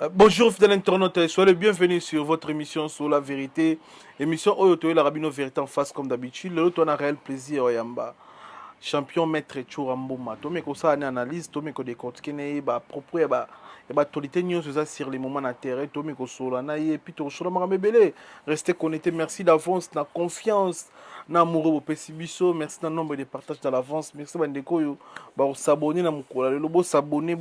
Bonjour fidèles internautes, soyez les bienvenus sur votre émission sur la vérité. Émission Oyotoye la Rabino Vérité en face comme d'habitude. Le on a réel plaisir Oyamba. Champion maître Churamboma. Tomé ko ça analyse, tomé ko décortiquer né ba propre ba actualité news sur les moments d'intérêt, tomé ko sola na et puis to sola mabele. Restez connectés, merci d'avance, na confiance. Na amoureux au Pessibiso, merci d'un nombre de partages dans l'avance, merci bandeko yo ba s'abonner na mukola le bo s'abonner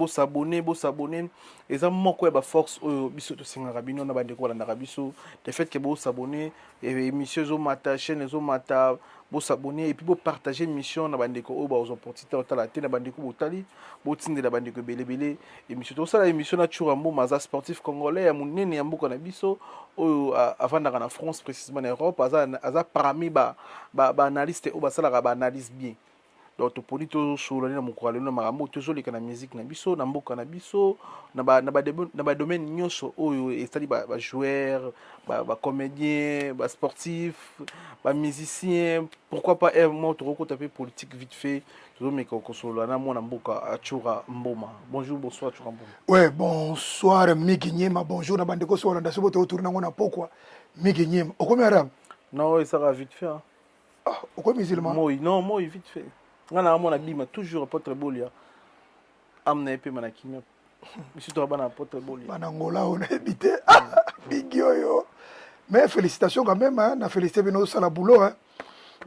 et ça mo ko ba force au biso to singa rabino na bandeko la rabiso le fait que bo s'abonner et émission zo mata chaîne zo mata bo s'abonner et puis bo partager émission na bandeko o ba aux opportunités au la télé na bandeko botali bo tinde la bandeko belebele émission to ça la émission na Churambo maza sportif congolais ya munene ya mboka na biso avant d'aller en France précisément en Europe aza parmi ba analyste ou basala ba analyse bien donc to polito sur la mo ko na marambo toujours les kana musique na biso na mboka na biso na ba domaine nyonso oyo estali ba joueur ba comédien ba sportif ba musicien pourquoi pas moi to ko taper politique vite fait toujours mais ko solo na mo na mboka Achura Mboma. Bonjour bonsoir Achura Mboma. Ouais, bonsoir Miki Nyema, bonjour na bandeko so na ndaso boto tourna ngona pokwa Miki Nyema. Okomi arabe? Non, ça va vite fait. Hein. Ah, okomi musulman? Moi vite fait. Ngana mon abima toujours apôtre Bolia. Amna epé manakimia. Monsieur to bana apôtre Bolia. Manangola on habité. Big yo. Mais félicitations quand même hein, na féliciter bino sala boulot hein.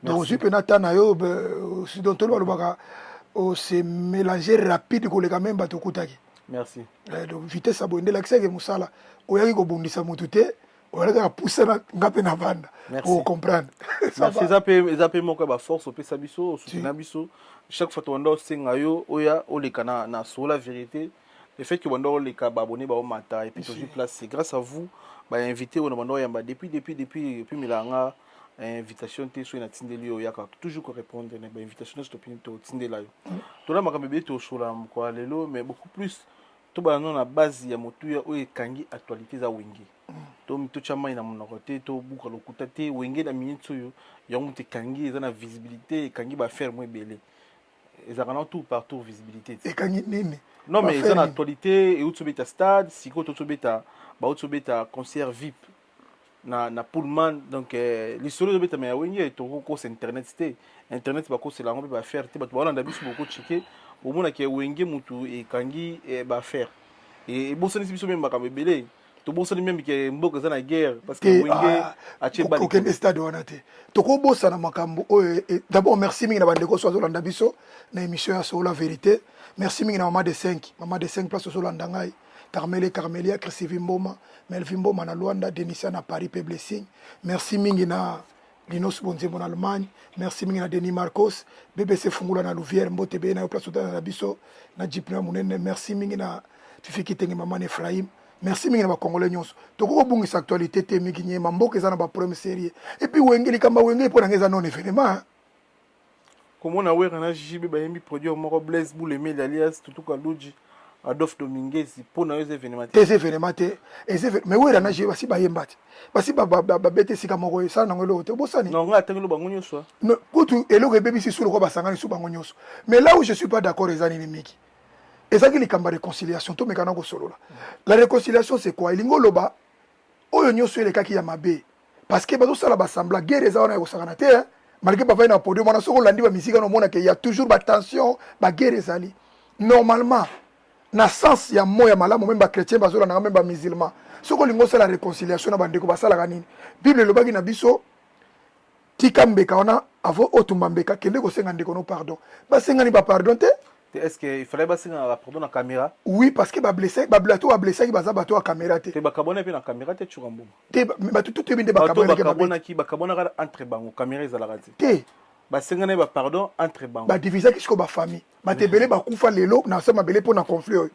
Donc je peux natana yo si donc tout le baka o se mélanger rapide ko le quand même bato kutaki. Merci. Donc vitesse abonde l'accès ke musala. Oyaki ko bondisa mutute. Oyaki pousser na ngape na banda. Pour comprendre. Merci zape moko ba force au pesa biso, soutenir biso. Chaque fois to ndo senga yo oya o le kana na sur la vérité. Le fait que ndo le ka ba abonné ba o mata et puis toujours place c'est grâce à vous ba invité on ndo yamba depuis milanga invitation te so na tindeli yo yaka toujours ko répondre na ba invitation to pin to tindela yo. To la makambe to sola mko lelo mais beaucoup plus to ba na base ya motu ya o ekangi actualité za wengi. To chama ina monoko te to buka lokuta te wenge na minute oyo yango te kangi eza na visibilité kangi ba faire moins belé ezakana tout partout visibilité et kangi nini non mais eza na actualité et utso beta stade siko to beta ba utso beta concert VIP na Pullman donc l'histoire de beta mais wenge to ko internet te internet ba ko c'est la ngombe ba faire te ba to ba biso beaucoup checker au mona ke wenge mutu e kangi ba faire et bosani biso même ba kamebele to bosani même que mboka za na guerre parce que wenge ache bali ko stade wana te to ko bosana makambo d'abord merci mingi na bandeko so azolanda biso na émission ya so la vérité merci mingi na maman de 5 place so landa ngai Carmelia Chrissy Mboma Melvin Mboma na Luanda Denisia na Paris Peblessing merci mingi na Linos Bonzembo na Allemagne merci mingi na Denis Marcos BBC Fungula na Louvière Mbote be na place na biso na Jipna Munene merci mingi na Fifi Kitenge maman Ephraim. Merci mingi na ba congolais nyonso. Toko bungisa actualité te Miki Nyema mboka eza na ba problème sérieux. Et puis wengeli kamba wengeli po na ngeza non événement. Comment na wera na jibe ba yembi produit moko Blaise Bouleme alias Tutuka Luji Adolphe Dominguez pour na événement. Des événements te. Mais wera na jibe basi ba yembati. Basi ba bete sika moko ça na ngolo te bosani. Non nga tengelo bango nyonso. Non, kutu eloko bebi si sulu ko basangani su bango nyonso. Mais là où je suis pas d'accord ezani ni Miki. Et ça qui est la réconciliation, tout mécano solo là. La réconciliation c'est quoi? Il loba, oyo nyoso le kaki ya mabe. Parce que bazo sala basambla guerre eza wana ko sakana te hein. Malgré papa na podium on a soko landi ba musique no mona que il y a toujours ba tension, ba guerre ezali. Normalement, na sens ya moya malamu même ba chrétien bazo la même ba musulman. Soko lingo sala réconciliation na bandeko basala kanini. Bible lobaki na biso tikambeka ona avo otumbambeka kende ko senga ndeko no pardon. Ba senga ni ba pardon te. Est-ce qu'il fallait passer pardon la caméra? Oui, parce que ba blessé qui baza bato à caméra te. Te ba kabona pe na caméra te Churambo. Te ba tout bien de ba kabona ki ba kabona entre bango caméra ezala kati. Te ba sengana ba pardon entre bango. Ba diviser kisko ba famille. Ba tebele ba kufa lelo na sama bele po na conflit.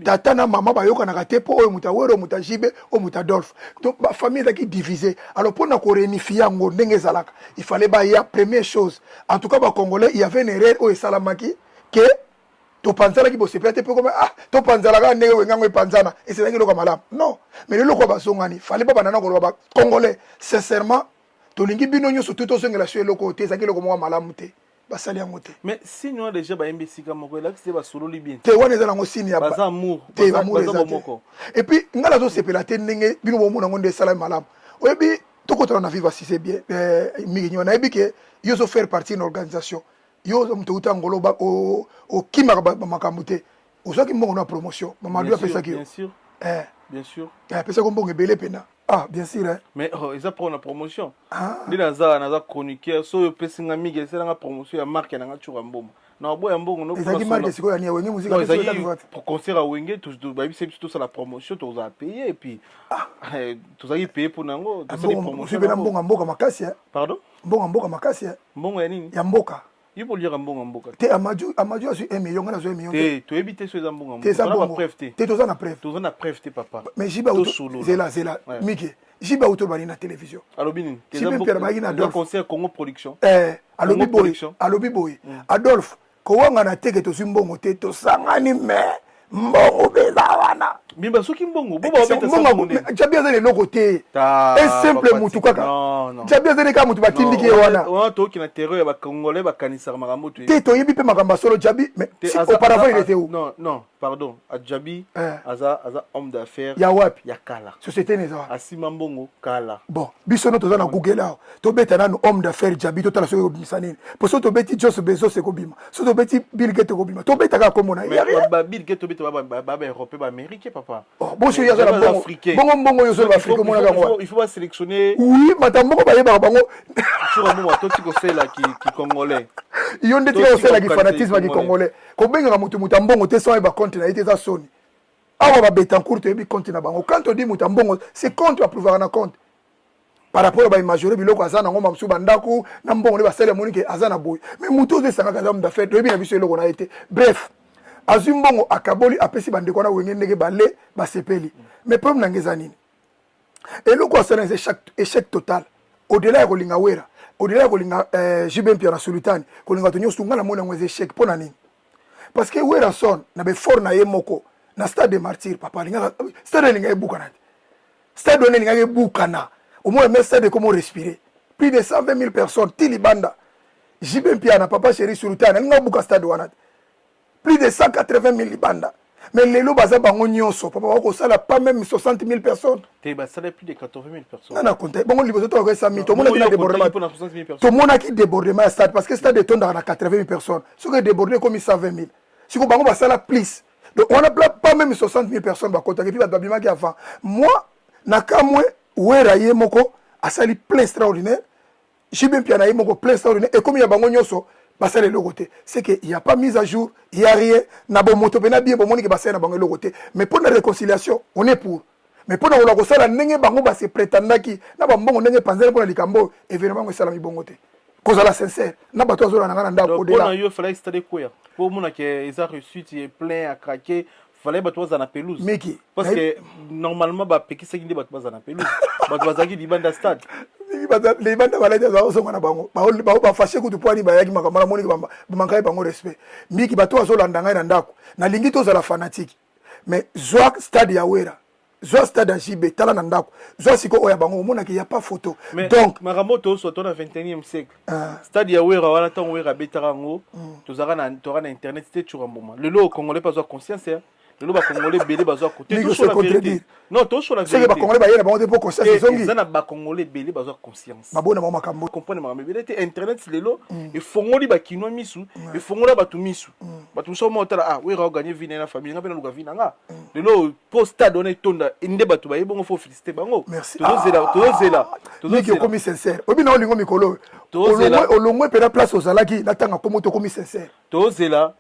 Tata na maman ba yoka na kate po oyo muta wero muta jibe o muta Dolph. Donc ba famille là qui divisé. Alors pour na ko réunifier ngo ndenge zalaka. Il fallait ba ya première chose. En tout cas ba congolais, il y avait une erreur au salamaki que to panzala ki bosse peut-être comme to panzala ka ndenge wenga ngwe panzana et c'est ngelo comme malam non mais le loko ba songani fallait pas banana ko ba congolais sincèrement to lingi bino nyo surtout to songela sur loko te ça ngelo comme malam te basali yango te. Mais si nous déjà ba MBC comme quoi là c'est ba solo li bien. Te wana eza nango signe ya baza amour. Te amour eza moko. Et puis ngala zo sepela te ndenge bino bomu nango nde sala malamu. Oyebi tokotana na vivre si c'est bien. Migi nyona yebi ke yo zo faire partie d'une organisation. Yo zo mto uta ngolo ba o kima makambo te. Ozaki mbongo na promotion. Mamadou a pesa ki. Bien sûr. Bien sûr. Pesa ko mbongo ebele pena. Ah, bien sûr, hein. Mais ils ont pris la promotion. Ni naza chroniqueur, so yo pesinga migi, c'est la promotion ya marque na ngachura mboma. Na boya mbongo no. Ezaki marque siko ya ni wenge musique pour concert à wenge tout c'est tout ça la promotion tu as payé et puis tu as payé pour nango, tu as des promotions. Tu mbongo mboka makasi hein. Pardon? Mbongo mboka makasi hein. Mbongo ya nini? Ya mboka. Il faut lire mbongo mboka. Te Amadou a su 1 million, on a su 1 million. Te tu éviter ce mbongo mboka. Tu as la preuve te. Tu as la preuve. Tu as la preuve te papa. Mais Jiba c'est là. Miki. Jiba auto bani na télévision. Alobini. Jiba Pierre Bagi na Adolphe. Conseil Congo Production. Alobi boy. Adolphe. Ko wanga na teke to simbongo te to sangani me. Mbongo beza wana. Bimba soki mbongo. Boba obeta sa mbongo. Jabia zene loko te. Un simple mutu kaka. Non. Jabia zene ka mutu batindiki wana. Wana to ki na terreur ba Congolais ba kanisa makambo tu. Te to yebi pe makamba solo Jabi mais auparavant il était où? Non, pardon. Adjabi aza homme d'affaires. Ya wapi? Ya kala. Société neza. Asima mbongo kala. Bon, biso no to na Google là. To beta na homme d'affaires Jabi to tala so bisanini. Poso to beti Jos Bezos e ko bima. So to beti Bill Gates ko bima. To beta ka komona. Mais Bill Gates to beta ba européen ba américain papa. Bon sur yaza la bongo yo so Afrique mona ka il faut pas sélectionner. Oui, matambo ba yeba bango. Sur un moment to tiko c'est là qui congolais. Yo ndeti yo c'est là qui fanatisme qui congolais. Ko benga mutu mutambongo te so ba compte na ite za soni. Awa ba Betancourt to yebi compte na bango. Quand on dit mutambongo, c'est compte à prouver na compte. Par rapport à majoré biloko azana ngoma msuba ndako na mbongo le ba sele monique azana boy. Mais mutu ze sanga kaza mda fait yebi na biso eloko na été. Bref, azumbongo akaboli apesi bandeko na wenge ndenge bale ba sepeli. Mais problème nangeza nini? Eloko asana échec total. Au-delà ya kolinga wera, au-delà ya kolinga Jibem Pierre Sultani, kolinga to nyosu ngala mona ngweze échec pona nini? Parce que wera son na be fort na ye moko na stade de martyr papa linga stade linga ebukana. Stade on linga ebukana. Au moins mais stade comment respirer. Plus de 120 000 personnes tilibanda. Jibem Pierre na papa chéri Sultani linga buka stade wana. Plus de 180 000 libanda. Mais les lots baza bango nyonso papa wako sala pas même 60 000 personnes. Te ba sala plus de 80 000 personnes. Non compte. Bango liboso to ko 100 000. To mona ki na débordement. To mona ki débordement stade parce que stade de tonda na 80 000 personnes. Ce que débordé comme 120 000. Si ko bango ba sala plus. Donc on a pas même 60 000 personnes ba compte. Et puis ba babima ki avant. Moi nakamwe wera ye moko asali plein extraordinaire. Jibem Pierre na ye moko plein extraordinaire et comme il y a bango nyonso basale le côté c'est que il y a pas mise à jour il y a rien na bon moto pena bien bon monique basale na bango le côté mais pour la réconciliation on est pour mais pour na ko sala ndenge bango ba se prétendaki na ba mbongo ndenge panzela pour likambo évidemment sala mi bongo te cause la sincère na bato azola na ngana ndako de là pour yo fallait stade quoi pour mona que ils a reçu tu est plein à craquer fallait bato za na pelouse Meki parce que normalement ba pekisa kindi bato za na pelouse bato bazaki di banda stade les bandes balades zo ngana bango ba fâché kutu poani ba yaki makamala moni ba mankai bango respect miki bato azolanda ngai na ndako na lingi to za la fanatique mais zoa stade ya wera zoa stade ya JB tala na ndako zoa siko oya bango mona ki y a pas photo donc maramoto so to na 21e siècle stade ya wera wala tant wera betarango to zara na internet c'était churamboma lelo congolais pas conscience le ba congolais belé bazo côté tout sur la vérité non tout sur la vérité c'est que ba congolais ba yena ba pour conscience zongi ça na ba congolais belé bazo conscience ba bona mama kambo comprendre ma belé internet lelo et fongoli ba kinwa misu et fongola ba tu misu ba tu so motala ah oui ra gagner vie na famille nga pena luka vie nga lelo posta donné tonda inde ba tu ba yebongo faut féliciter bango to comme sincère obi na olingo mikolo olongwe pena place ozalaki na tanga komo to comme sincère to zela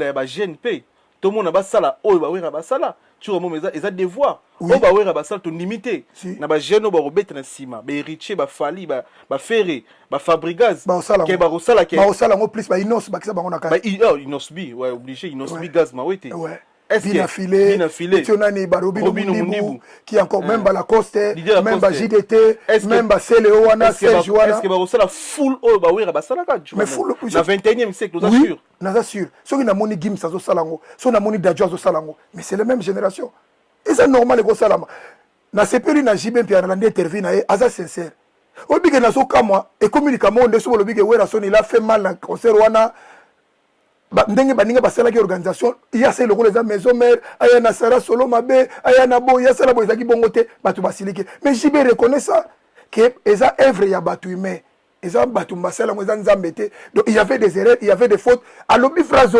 ya ba jeune pe tout le monde ba sala oyo ba wera ba sala tu vois moi eza devoir o ba wera ba sala to limiter na ba jeune ba robet na sima ba héritier ba fali ba ferré ba fabrigaz ke ba rosala ngo plus ba inos ba kisa bango na ka ba inos bi ouais obligé inos bi gaz ma wete est-ce que filé tu nani ba Robino Mundibu qui encore même ba Lacoste même ba JDT même ba Célé wana Serge wana est-ce que ba rosala full o ba wera ba sala ka mais full na 21e siècle nous assure naza sûr soki na moni Gims azo salango so na moni Dadjo azo salango mais c'est la même génération et c'est normal ko salama na sepeli na Jibem Pierre na interview na aza sincère olobi ke nazo kamwa ekomilika monde so olobi ke wera son il a fait mal na concert wana ndenge baninga basalaki organisation ya se lokolo eza maison mère aya na Sara Solo mabe aya na bo ya sala bo ezaki bongo te bato basilike mais JB reconnaît ça que eza œuvre ya bato humain eza bato basala ngo eza nzambe te donc il y avait des erreurs il y avait des fautes alobi phrase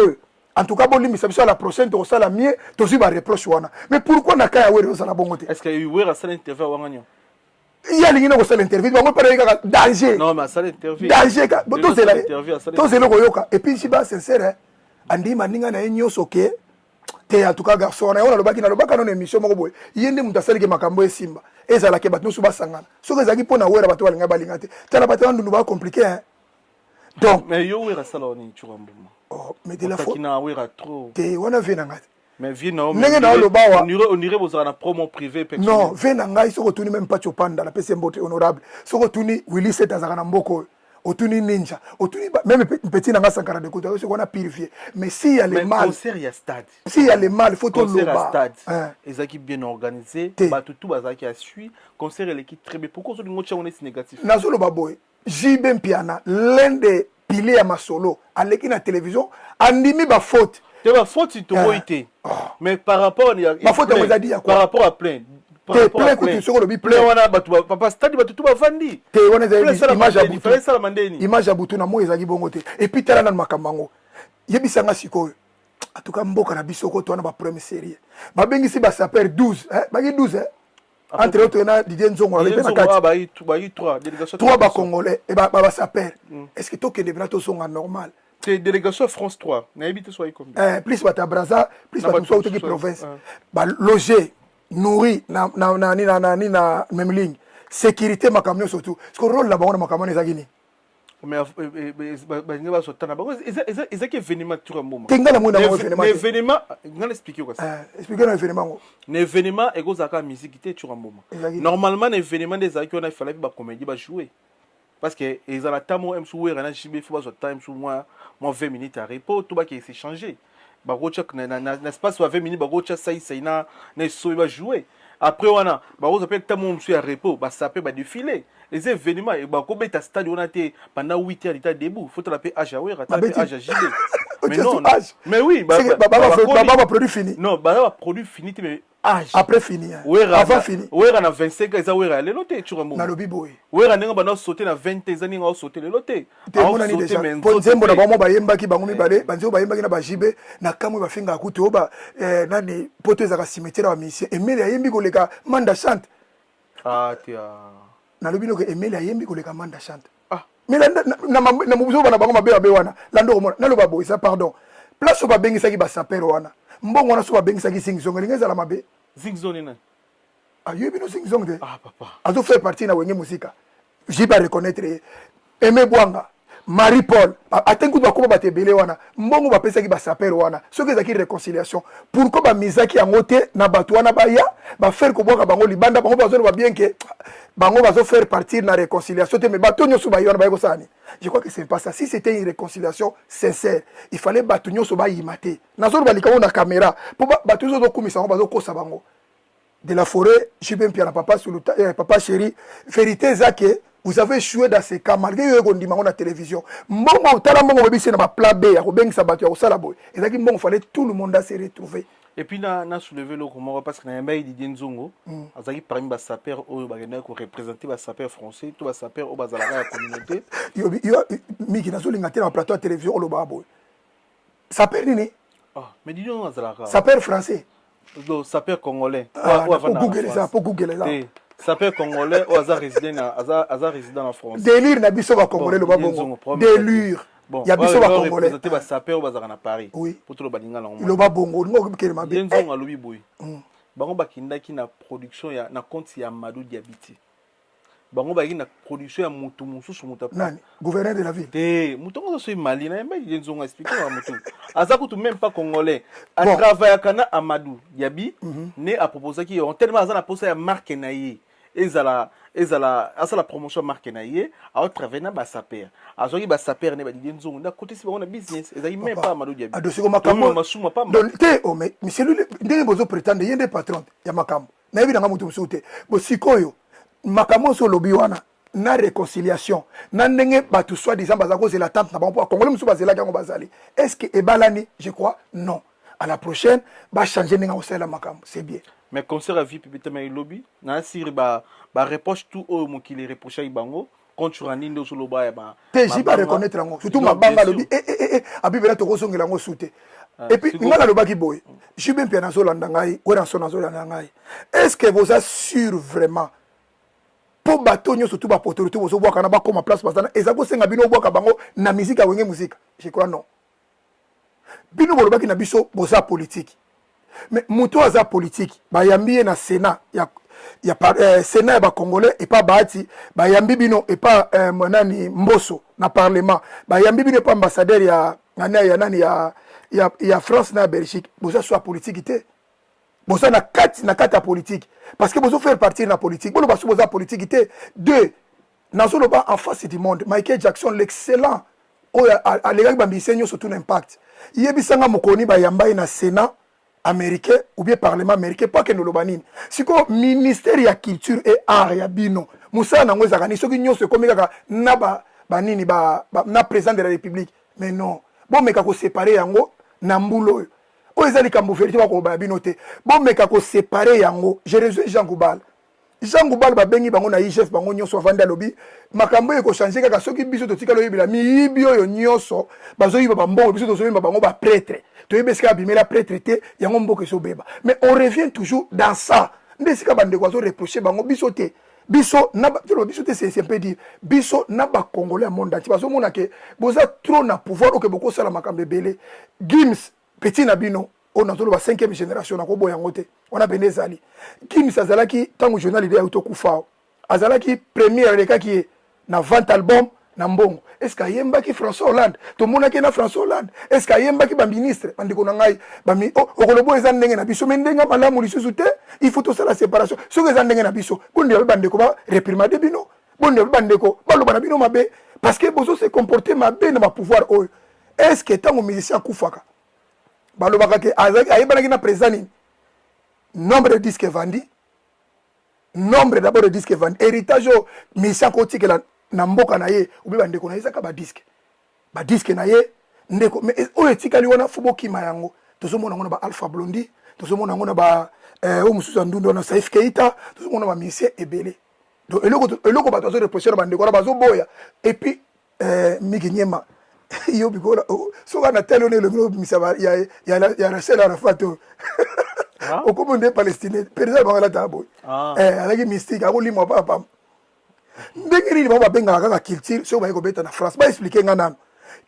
en tout cas bolimisa biso la prochaine to sala mieux to si ba reproche wana mais pourquoi na kaya wera sala bongo te est-ce que wera sala interview wanganyo il y a l'ingénieur qui l'interview bango parler ka danger non mais ça l'interview danger ka to c'est le koyoka et puis si ba sincère andi maninga na enyoso ke te en tout cas garçon na ona lobaki na lobaka non émission moko boy yende mutasali ke makambo esimba ezala ke batu suba sangana soko ezaki pona wera batu balinga balinga te tala batu ndu ba compliqué hein donc mais yo wera sala oni churambuma oh mais de la fois kina wera trop te wana vena ngati mais vie na nenge na lobawa on irait bozala na promo privé personnel non vena ngai soko tuni même pas chopanda la pese mbote honorable soko tuni Willy set azaka na mboko otuni ninja otuni même petit nanga sankara de côté c'est qu'on a purifié mais si il y a les mal concert il y a stade si il y a les mal faut tout loba stade ezaki bien organisé ba tout bazaki a suit concert l'équipe très bien pourquoi so dingo tcha on est négatif nazo loba boy JB Piana l'un des piliers à masolo aleki na télévision andimi ba faute te ba faute to été mais par rapport ma faute on dit par rapport à plein te plein que tu le plein wana batu papa stade batu tout bavandi te wana image ya butu sala mandeni image ya butu na mo ezaki bongo te et puis tala na makambango yebisanga sikoyo en tout cas mboka na biso ko to na ba première série ba bengi si ba saper 12 baki 12 entre autres na Didier Nzongo avec na kati ba yi 3 délégation 3 ba congolais et ba saper est-ce que to que devra to songa normal c'est délégation France 3 na habité soit comme plus ba ta Braza plus ba so to ki province ba loger nourri na même ligne sécurité makamyo surtout ce que rôle là-bas on makamyo ezaki ni mais balinga ba sotana ba ezaki événement tout un moment tenga mo na événement ngana expliquer quoi ça expliquer un événement événement ego zaka musique té tout un moment normalement événement des zaki on a fallait ba comédie ba jouer parce que ils ont la tamo m sou wera na jibe faut ba so time sou moi 20 minutes à repos tout ba qui s'est changé barocha na espace 20 minutes barocha saina na so ba jouer après wana barocha peut tamo monsieur à repos ba sapé ba défiler les événements et ba ko beta stade on a été pendant 8 heures l'état debout faut te la payer Ajawera taper Ajajile mais non mais oui baba produit fini non baba produit fini mais âge après fini avant fini wera na 25 ans ça wera le loté tu remontes na lobi boy wera ninga bana sauter na 20 ans ninga sauter le loté te mona ni déjà pour nzembo na bamo bayemba ki bango mibale banzo bayemba ki na bajibe na kamwe bafinga akuti oba nani poto ezaka cimetière wa mission Emile ayembi koleka manda chante tia na lobi no ke Emile ayembi koleka manda chante mais na mubuzo bana bango mabe wana lando komona na loba boy ça pardon place ba bengisa ki ba saper wana mbongo wana so ba bengisa ki singzong lingeza la mabe zingzone na ayebi no singzong de papa azo faire partie na wenge musika j'ai pas reconnaître Aimé Bwanga Marie Paul atenku ba ko ba tebele wana mbongo ba pesa ki ba saper wana soki ezaki réconciliation pourquoi ba misaki yango te na bato wana ba ya ba faire ko boka bango libanda bango ba zo ba bien que bango va faire partir na réconciliation mais bato nyoso ba yona ba ko sani je crois que c'est pas ça si c'était une réconciliation sincère il fallait bato nyoso ba yimate na zo ba likamo na caméra pour bato zo komisa bango ba zo kosa bango de la forêt JB Piana papa suluta papa chéri vérité zake vous avez joué dans ces cas malgré que on dit na télévision mbongo tala mbongo bebisi na ba plan B ya ko bengisa bato ya ko sala boy ezaki mbongo fallait tout le monde à se retrouver et puis na soulever le comment parce que na yamba Didier Nzongo azaki parmi ba saper oyo bagenda ko représenter ba saper français tout ba saper o bazala la communauté yo miki na solinga te na plateau à télévision o lo ba boy saper nini mais dis donc azala saper français do saper congolais pour Google ça saper congolais ou azar résident en France délire na biso ba congolais lo ba bongo délire bon ya biso ba congolais représenter ba saper ou bazara na Paris oui pour tout le balinga na lo ba bongo ngo kele mabe Nzongo alobi boy bango bakindaki na production ya na compte ya Madou Diabiti bango baki na production ya mutu mususu muta nani gouverneur de la ville mutu ngo so Mali na yamba Nzongo expliquer wa mutu azaku tout même pas congolais a travaillé kana Amadou Diaby né a proposé qui on tellement azana posa ya marque na ye ezala la promotion marque na ye a travailler na ba saper azoki ba saper ne ba Nzongo na côté si bango na business ezali même pas Amadou Diaby adosiko makambo masuma pas donc te o mais monsieur lui ndenge bozo prétendre yende patron ya makambo na yebi nga mutu musu te bo sikoyo makambo so lobi wana na réconciliation na ndenge bato soi-disant baza kozela tante na bango congolais mosusu bazelaki yango bazali est ce que ebalani je crois non à la prochaine changer ndenge akosalela makambo c'est bien mais concert à vie peut-être mais lobby na siri ba reproche tout au mokili reproche ibango contre rani ndo solo ba ba te jiba reconnaître yango surtout mabanga lobby abibela tokosongela yango sute et puis ngala lobaki boye je suis bien na zolanda ngai wera so na zolanda ngai est ce que vous êtes sûr vraiment pour bateau nyonso tout ba autorité bozo bwaka na ba koma place basana ezako senga bino bwaka bango na musique wenge musique je crois non bino bolobaki na biso boza politique mais muto aza politique bayambi na Sénat Sénat ya ba congolais et pas baati bayambi bino et pas monani mboso na parlement bayambi bino pas ambassadeur ya nani ya France na Belgique boza soit politique té boza na kati ya politique parce que bozo faire partie na politique bolo baso boza politique té deux nazolo ba en face du monde Michael Jackson l'excellent a les gars bambisenyo surtout l'impact yebisanga mokoni bayamba na Sénat américain ou bien parlement américain pas que nous lobanine siko ministère ya culture et art ya bino musa nango ezakani soki nyonso komeka na banini na président de la république mais non bon meka ko séparer yango na mbulo oyo ezali kambo vérité ba ko ba bino te bon meka ko séparer yango je rejoins Jean Goubal babengi bango na IGF bango nyonso avanda lobi makambo eko changer kaka soki biso totikalo yibila miyibi oyo nyonso bazoyiba bambongo biso tozoyimba bango ba prêtre toyebeska bimela prêtre te yango mboka esobeba mais on revient toujours dans ça ndesika bande kwazo reprocher bango biso te biso na biso te c'est un peu dire biso na ba congolais à monde entier bazo mona ke boza trop na pouvoir oke boko sala makambo belé Gims petit na bino on a tout la 5e génération na ko boyango te on a benezali Gims azalaki tango journal idée auto kufa azalaki première leka ki na 20 album na mbongo est-ce que yemba ki François Hollande to mona ki na François Hollande est-ce que yemba ki ba ministre bandiko na ngai ba mi okolobo eza ndenge na biso mendenga malamu lisusu te il faut tout ça la séparation so que eza ndenge na biso bondi bandiko ba réprimader bino bondi bandiko baloba na bino mabe parce que bozo se comporter mabe na ba pouvoir oyo est-ce que tango musicien kufaka balobaka ke ayebana na président nombre de disques vendus nombre d'abord de disques vendus héritage musicien kotikela na mboka na ye obi bandeko na ezaka ba disque na ye ndeko mais oyo etikali wana fubo kima yango tozomona ngona ba Alpha Blondy tozomona ngona ba o mususu ndundo na Saif Keita tozomona ba musicien ebele donc eloko ba tozo reprocher bandeko na bazo boya et puis Miki Nyema yo bikola soka na telo ne le gros misaba ya la sela Arafato au commandé palestinien président bangala tabo avec mystique a limo papa ndengiri ba benga kaka culture so ba ko beta na France ba expliquer ngana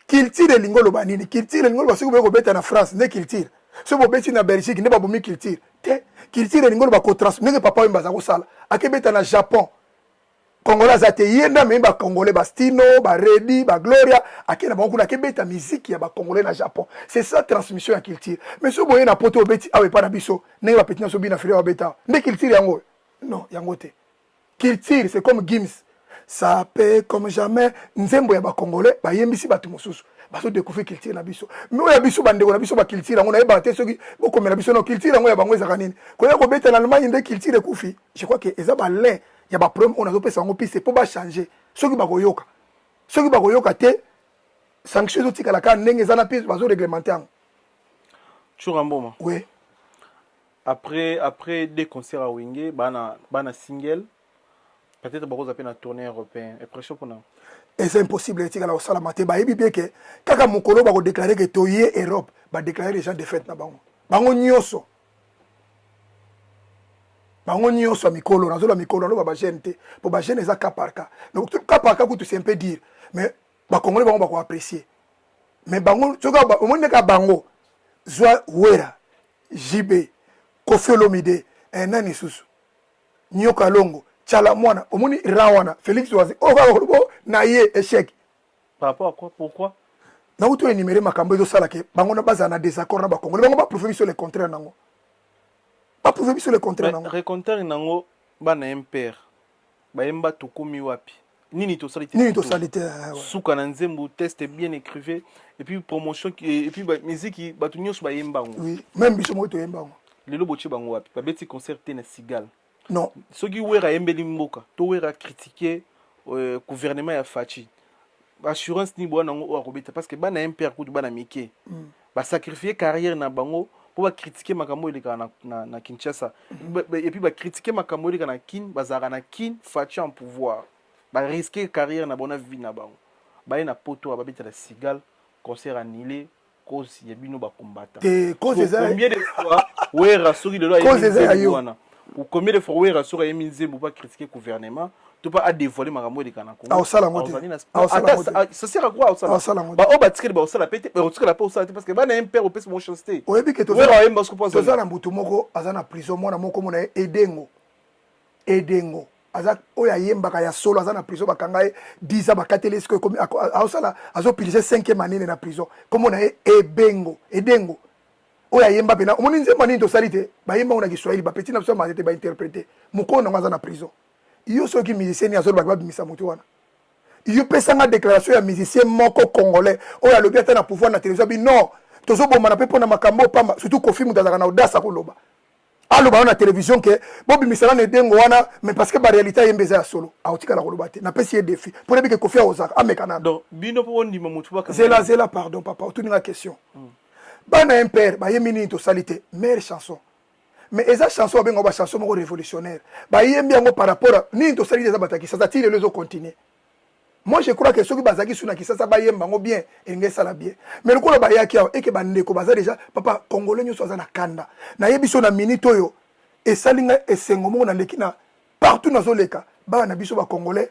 culture lingolo banini culture lingolo ba so ko beta na France ne culture so bo beti na Belgique ne ba bomi culture te culture lingolo ba ko transmettre papa mbaza ko sala akebeta na Japon Congolais zate yenda memba congolais ba Stino ba Redi ba Gloria akena bango na kebeta musique ya ba congolais na Japon c'est ça transmission ya culture mais so boye na poto beti awe pa na biso ne ba petit na so bina frère ba beta ne culture yango non yango te culture c'est comme Gims ça paie comme jamais nzembo ya ba congolais ba yembisi batu mosusu baso découvrir culture na biso mais oya biso bandeko na biso ba culture yango na yeba te soki bokomela biso na culture yango ya bango ezaka nini ko ya ko beta na Allemagne nde culture ekufi je crois que eza ba lin ya ba problème on a zo pesa ngo piste pour ba changer soki ba koyoka te sanction zo tika la ka ndenge za na piste bazo réglementer yango Churamboma oui après des concerts à Wenge bana single peut-être bako za pe na tournée européen et pression pour nous et c'est impossible tika la osala maté ba yebi bien que kaka mokolo ba ko déclarer que toyé Europe ba déclarer les gens de fête na bango nyonso bango nyonso a mikolo nazola mikolo no ba jeune te pour ba jeune eza cas par cas donc cas par cas tu sais un peu dire mais ba congolais bango ba ko apprécier mais bango soka ba omone ka bango zwa wera JB Koffi Olomide nani susu Nyoka Longo Chala mwana omoni rawana Félix Wazi na ye échec par rapport à quoi pourquoi na uto énumérer makambo ezo sala ke bango na baza na désaccord na ba congolais bango ba prouver sur le contraire nango pas prouver sur le contraire nango reconter nango bana impère ba yemba tokomi wapi nini to salite suka na nzembo test bien écrivé et puis promotion et puis musique ba tunyos ba yemba ngo oui même biso mo to yemba ngo lelo bochi bango wapi ba beti concert na Sigal non soki wera yembeli mboka to wera critiquer gouvernement ya faci assurance ni bwana ngo akobeta parce que bana impère kutu bana mike ba sacrifier carrière na bango pour ba critiquer makambo eleka na Kinshasa et puis ba critiquer makambo eleka na kin bazara na kin faci en pouvoir ba risquer carrière na bona vie na bango ba na poto ba beta la cigale concert annulé cause ya bino ba combattant combien de fois ouais rasuri de loi ou combien de fois ouais rasuri ya minzembo pas critiquer gouvernement tu pas à dévoiler makambo de kana Congo ça sert à quoi ça ba o batikeli ba osala pete ba otikela pa osala parce que ba na impère au pese mon chancité oyebi ke toza na mbutu moko aza na prison mwana moko mona edengo aza oya yembaka ya solo aza na prison bakanga ye 10 ans bakateli eske comme aosala azopilise 5e année na prison comme on a edengo oya yemba pena omoni nzembo nini tosali te bayemba ona Kiswahili ba petit na biso mazete ba interpréter moko na aza na prison yo soki musicien azolo bakabimisa moto wana yo pesanga déclaration ya musicien moko congolais oya alobi ata na pouvoir na télévision bi non tozoboma na pe pona makambo pamba surtout Kofi mutazaka na audace koloba aloba na télévision ke bobimisa na edengo wana mais parce que ba réalité yembeza ya solo aotikala koloba te na pesi défi pour ebi ke Kofi ozaka amekana donc bino po ndima mutu baka zela pardon papa otuninga question bana impère ba yemini to salite meilleure chanson mais eza chanson bengo ba chanson moko révolutionnaire ba yembi yango par rapport à ni to salite za bataki ça tire les autres continuer moi je crois que ceux qui bazaki suna kisasa ba yemba ngo bien engé sala bien mais le ko ba yaki et que bandeko baza déjà papa congolais nyo soza na kanda na yebiso na minute oyo et salinga esengo moko na lekina partout na zoleka ba na biso ba congolais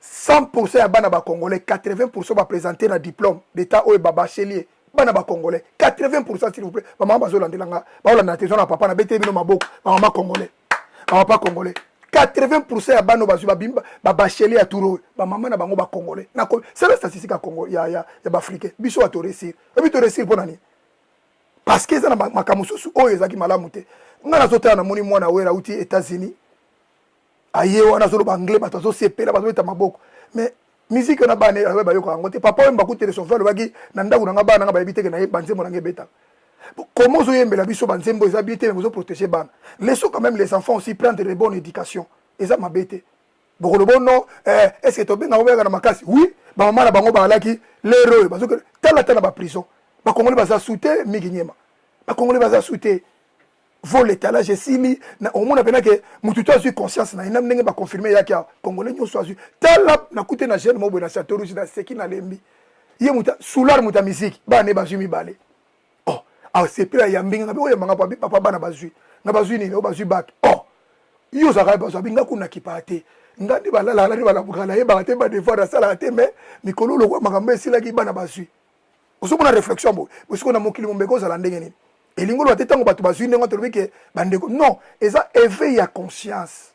100% ya bana ba congolais 80% ba présenter na diplôme d'état oyo ba bachelier bana ba congolais 80% s'il vous plaît maman bazolandelanga baolanda tezo na papa na bete bino maboko maman congolais papa congolais 80% ya bano bazwi babimba ba bachelier ya turo ba maman na bango ba congolais na c'est la statistique ya Congo ya ba africain biso ato réussir et to réussir pona ni parce que ça na makamususu oyo ezaki malamu te ngana zota na moni mwana wera uti États-Unis aye wana zolo ba anglais bato zo sepela bazo eta maboko mais musique na bana ya ba yoko ngote papa wemba ku téléphone le bagi na ndaku na bana nga ba ebite ke na banzembo na ngebeta comment zo yembela biso banzembo eza bité mais zo protéger bana laissons quand même les enfants aussi prendre de bonne éducation eza mabete bokolo bono est-ce que to benga obeka na makasi oui ba mama na bango ba alaki lero bazo que tala ba prison ba congolais baza souté miginyema ba congolais baza souté vol étalage sili na au monde pena que mututo a conscience na ina ndenge ba confirmer yaki congolais nyo soazu tala na kute na jeune mobo na château rouge na seki na lembi ye muta soulard muta musique ba ne ba jumi balé oh a c'est pira ya mbinga ngabe oya manga papa bana bazui na bazui ni o bazui bac oh yo za ba zo binga kuna kipate ngandi balala la bala bukala ye ba te ba devoir à sala te mais mikolo lo kwa makambe sila ki bana bazui osomona réflexion bo osiko na mokili mombeko za la ndenge ni elingolo atetango bato bazwi ndenge tolobi ke bandeko non eza éveil ya conscience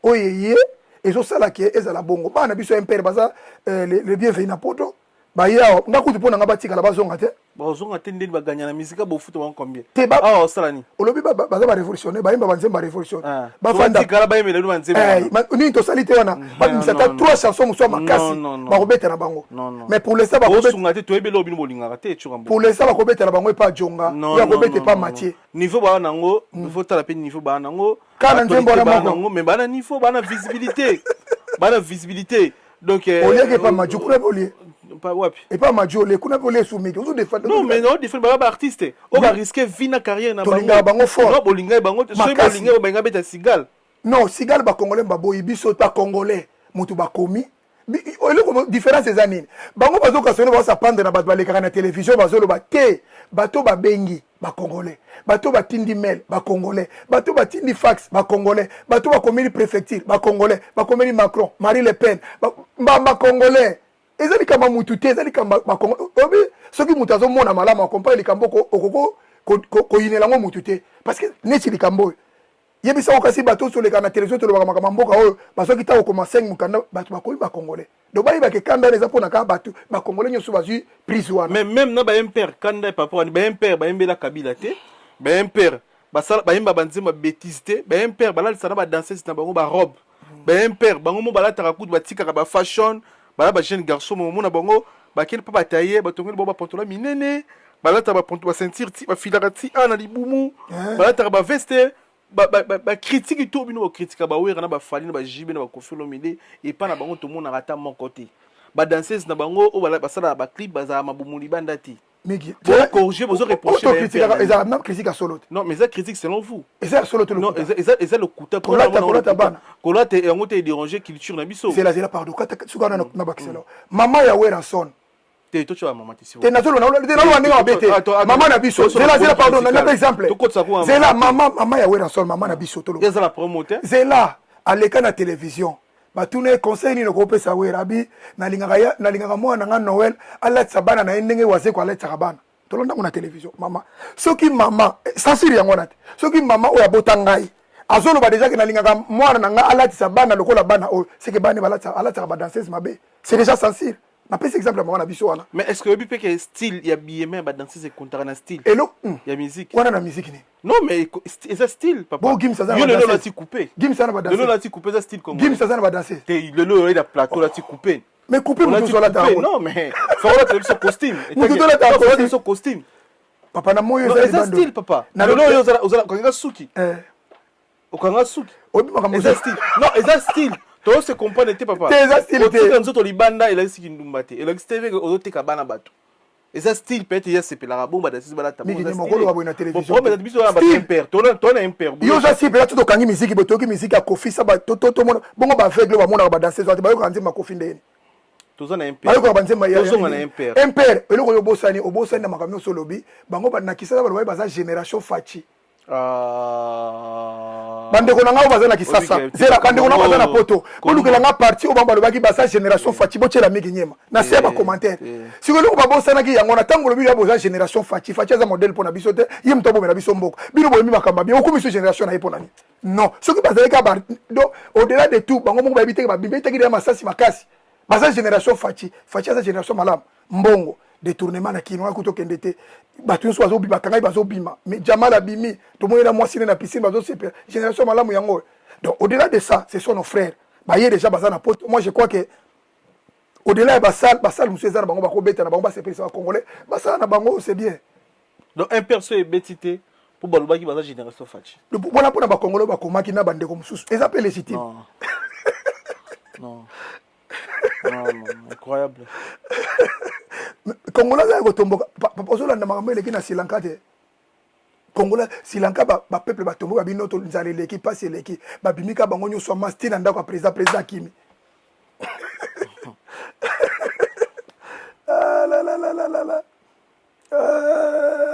oyeye ezosala ke ezala bongo bana biso impère baza le bienvenu na poto baya ngakuti pona nga batikala bazonga te ndeni baganya na musique ba futa ba combien ah osala ni olobi baza ba révolutionnaire bayimba banzemba révolution bafanda kala bayimela lu banzemba ni to salite wana ba misata 3 chansons muso makasi ba kobeta na bango mais pour l'instant ba kobeta te toyebelo bino bolinga te chukambo pour l'instant ba kobeta na bango pa jonga ya kobeta pa Mathieu niveau ba nango il faut tala pe niveau ba nango kana nzembo na bango mais bana niveau bana visibilité donc olié pas majuku na olié pas wapi et pas majolé kuna bolé soumiki ozo défendre non mais non défendre ba artiste on va risquer vie na carrière na bango fort non bolinga bango so bolinga ba ngabeta sigal non sigal ba congolais ba boyi biso pas congolais mutu ba komi ole différence des années bango bazo kasone ba s'apprendre na bato baleka na télévision bazo lo ba te bato ba bengi ba congolais bato ba tindi mail ba congolais bato ba tindi fax ba congolais bato ba komeli préfecture ba congolais ba komeli Macron Marie Le Pen ba congolais ezali kama mutu te ezali kama bakongo obi soki mutu azomona malamu akompagne likambo okoko koyinela ngo mutu te parce que neti likambo yebisa okasi bato soleka na télévision tolobaka makambo mboka oyo basoki ta okoma 5 mukanda bato bakoyi bakongolais donc bayiba ke kanda eza mpona ka bato bakongolais nyonso bazwi prise wana mais même na baempère kanda papa wani baempère bayembela kabila te baempère basala bayemba banzema bêtise te baempère balalisa na badanseuse na bango barobe baempère bango mo balataka kutu batikaka bafashion bala ba jeune garçon mo na bango ba kel pa batailler ba tongeli bo ba pantalon minene bala ta ba pantalon ba sentir ti ba filaka ti ana libumu bala ta ba veste critique tout bino critique ba wera na ba fali na ba jibe na ba kofilo mide et pas na bango tout monde na mon côté ba danseuse na bango o ba sala ba clip baza mabumuli bandati Miki bon corriger vous reprocher ils même critique à solo non mais ça critique selon vous et ça solo tout le non et ça le couta pour la bana kolate et on te déranger culture na biso c'est la pardon quand tu gana na bakiselo maman ya wera son te to chwa maman tisi te nazolo na wande wa bete maman na biso c'est la pardon na pas exemple c'est la maman ya wera son maman na biso to c'est la promoteur c'est là à l'écran na télévision batune conseil ni ko pesa wera bi na lingaka mwana nga Noël alatsa bana na ndenge waze ko alatsa bana to londa na télévision maman soki maman sansiri yango na te soki maman oya botangai azolo ba déjà que na lingaka mwana na nga alatsa bana lokola bana o c'est que bana alatsa ba danseuse mabe c'est déjà sensible. Na pese exemple maman na biso wana. Mais est-ce que bipe que style ya bien ba danser c'est contraire na style. Et lo ya musique. Wana na musique ni. Non mais c'est style papa. Bon Gim Sazana. Yo le là ti coupé. Gim Sazana ba danser. Le là ti coupé ça style comme. Gim Sazana ba danser. Le là il a plateau là ti coupé. Mais coupé mon sur la table. Non mais faut la télé son costume. Mon tout la table son costume. Papa na moyo ça style papa. Na le là ozala kanga suki. Okanga suki. Obi makambo ça style. Non, ça style. Toi se comprendre te papa. C'est style te. Quand nzoto libanda il a siki ndumbate. Et là c'était ozote kabana bato. Et ça style peut-être il y a c'est la bomba dans ces balata. Mais il moko lo na télévision. Bon problème biso na ba impère. Toi na impère. Yo ça si peut tout kangi musique botoki musique ya Kofi ça ba to mona bongo ba aveugle ba mona ba danser ça ba yo kanzi ma Kofi ndeni. Toza na impère. Ba yo ba nzema ya. Toza na impère. Impère eloko yo bosani na makamyo so lobi bango ba nakisa ba ba za génération fachi. Bandeko na ngao bazana kisasa zera bandeko na bazana poto bolukela nga parti o bamba lobaki basa génération fachi bochela miki nyema na seba commentaire siko loko babosana ki yango na tango lobi ya boza génération fachi za modèle pona biso te yim tobo mena biso mboko bino boyemi makamba bien okumi so génération na epona ni non soki bazali ka do au-delà de tout bango moko ba biteke ba bimbe teki ya masasi makasi basa génération fachi za génération malam mbongo détournement na kino akuto kendete batu nso bazo bima kangai bazo bima mais Jamal bimi to moyena mwasi na piscine bazo seper génération malamu yango donc au-delà de ça ce sont nos frères ba yé déjà bazana pote moi je crois que au-delà basal monsieur zana bango bako beta na bango ba seper ça congolais basana bango c'est bien donc un perso est betité pour balobaki baza génération fachi le voilà pour na ba congolais ba komaki na bande comme sous ils appellent légitime non incroyable Congolais za ko tomboka papa zolanda makambo eleki na Sri Lanka te Congolais Sri Lanka ba peuple ba tomboka bino to nzale leki passe eleki ba bimika bango nyoso masti na ndako président Kimi la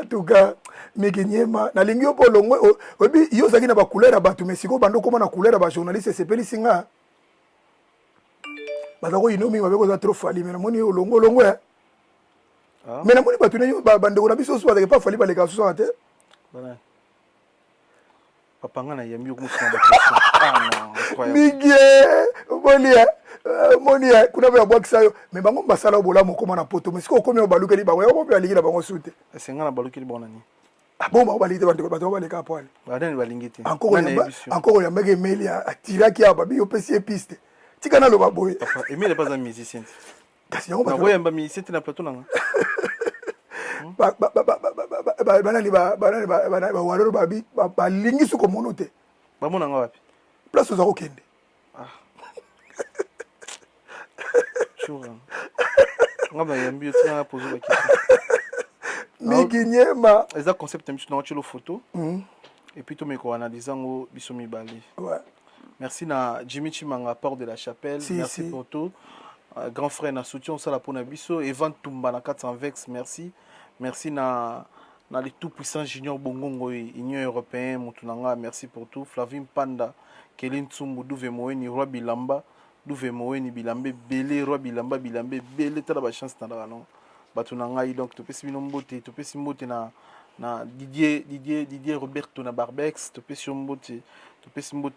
tuka mekinyema na lingi opo longwe obi yo zaki na ba couleur ba tu mesiko bando koma na couleur ba journaliste sepeli singa bazako inomi mabeko za trop fali mais moni longo mais namoni bato na yo bandeko na biso so bazaki pas fali baleka so ate voilà papa ngana yambi okumusina ba migye monia kuna ba bwakisa yo mais bango basala obola mokoma na poto mais siko komi obalukeli bango yo pe aliki na bango sute esengana balukeli bona ni bon ba balite bandeko bato baleka poale badani balingiti encore ya mege email ya atiraki ya babi yo pesi piste tikana lo baboye papa Emile n'est pas un musicien kasi yango ba boye mba musicien na plateau nanga banani ba waroro babi balingi suko mono te bamona nga wapi place oza kokende chura nga ba yambi tina poser la question miki nyema eza concept misu na chelo photo et puis to meko analyser ngo biso mibali ouais merci na Jimmy Chimanga Port de la Chapelle merci pour tout grand frère na soutien ça la pour na biso Evan Tumba na 400 vex merci na les tout puissants junior bongongo union européen mutunanga merci pour tout Flavim Panda Kelin Tsumbu Douve Moeni Roi Bilamba Douve Moeni Bilambe Belé Roi Bilamba Bilambe Belé tala ba chance na non batunanga donc to pesi binombote to pesi mbote na Didier Roberto na Barbex to pesi mbote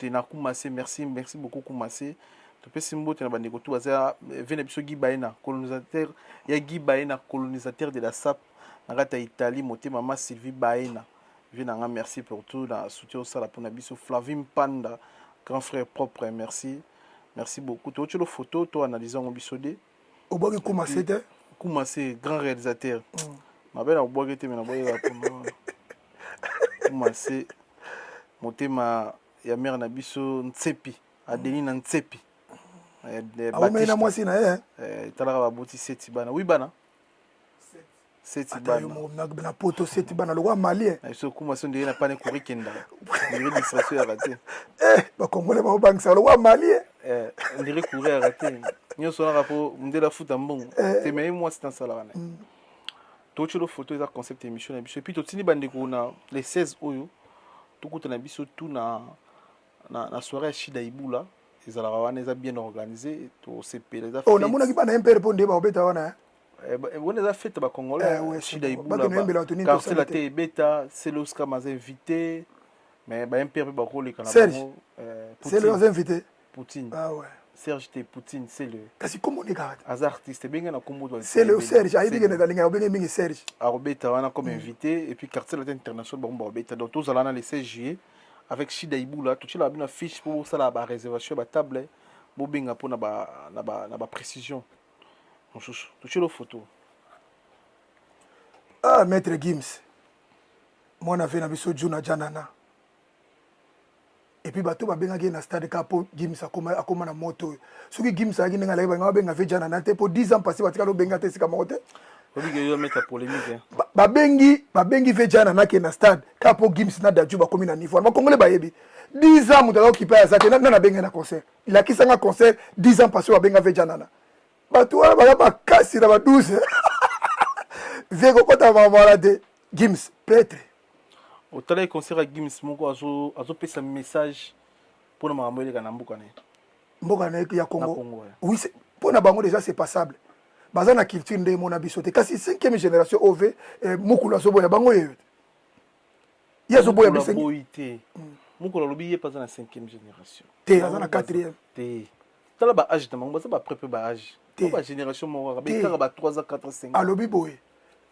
na Kumase merci beaucoup Kumase to pesi mbote na bandeko to baza vena biso Gibaena colonisateur ya Gibaena colonisateur de la SAP na kata Italie moté maman Sylvie Baena venanga merci pour tout la soutien au sala pour na biso Flavim Panda grand frère propre merci beaucoup to chelo photo to analyser ngo bisodé oboki Kumase te Kumase grand réalisateur ma belle oboki te mais na boye la pour Kumase motema ya mère na biso Ntsepi Adeline Ntsepi aomena mwasi na ye talaka baboti 7 bana oui bana 7 bana na poto 7 bana lokwa malien biso kuma so ndenge na pane kurikenda ndire distraction ya raté bakongole babangisa lokwa malien ndire courir ya raté nyonso na rapo ndela futa mbongo te mais moi c'est un sala wana tochilo photo eza concept émission na biso et puis totini bandeko na les 16 oyo tokuta na biso tout na soirée ya Shida Ibula ezalaka wana eza bien organisé tosepela eza oh namonaki bana mpere po nde baobeta wana on a fait ba congolais Shida Ibula car la té beta c'est l'Oscar m'a invité mais ba mpere ba rôle kana bango c'est les invités Poutine ah ouais Serge T Poutine c'est le kasi comment on est as artiste bien na kombo c'est le Serge ayibi que nalinga obenge mingi Serge arobeta wana comme invité et puis quartier latin international ba obeta donc tous allana le 16 juillet avec Shida Ibula tout la une fiche pour ça la réservation ba table bo benga pour na ba précision mon chouchou tout la photo ah maître Gims moi na fait na biso Juna Janana et puis bato babengaki na stade kapo Gims akoma na moto soki Gims aki ninga la ba benga fait Janana te pour 10 ans passé batika lo benga te sika moto obi yo mettre polémique babengi fait Janana ke na stade kapo Gims na daju ba komi na niveau ba congolais bayebi 10 ans muta occupé à ça na benga na concert il a kisanga concert 10 ans passé ba benga fait Janana bato wana ba kasi na ba 12 vego kota mama de Gims peut-être au tala concert à Gims moko azo pesa message pour na makambo kana mboka na ya Congo oui c'est pour na bango déjà c'est passable baza na culture nde mona biso te kasi 5e génération OV mukulu azobo ya bango yeyo ya zobo ya biso boité mukulu lobi ye pas na 5e génération te aza na 4e te tala ba âge na bango ba prépa ba âge ba génération moko ba ba 3 ans 4 ans 5 ans alobi boye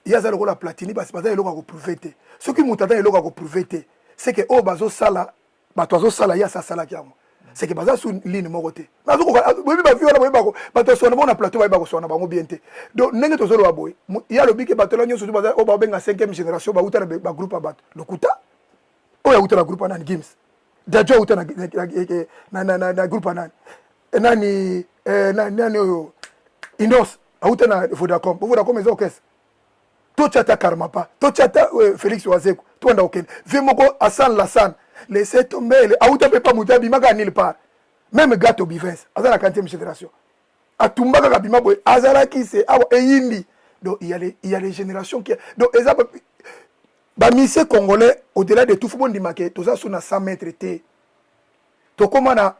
ya za lokola Platini basi baza eloko ko prouver te soki mutata eloko ko prouver te c'est que o bazo sala bato azo sala ya sa sala kiamo c'est que baza sous ligne moko te nazo ko bobi ba vi wana bobi bako bato sona bona plateau ba bako sona bango bien te donc ndenge to zolo boye ya lobi ke bato la nyonso baza o ba benga 5e génération ba uta na ba groupe bato lokuta o ya uta na groupe na Gims dajo uta na groupe nani oyo Indos auta na Vodacom ezo kes to chata Karmapa to chata Félix Wazeko to anda okende vemoko Hassan Lassane laissez tomber auta pepa mutabi maka nil part même Gato Bivens azala 40e génération atumbaka kabima boy azala ki c'est awa eyindi donc il y a les générations qui donc eza ba mise congolais au-delà de tout football ndimake toza suna 100 mètres te to komana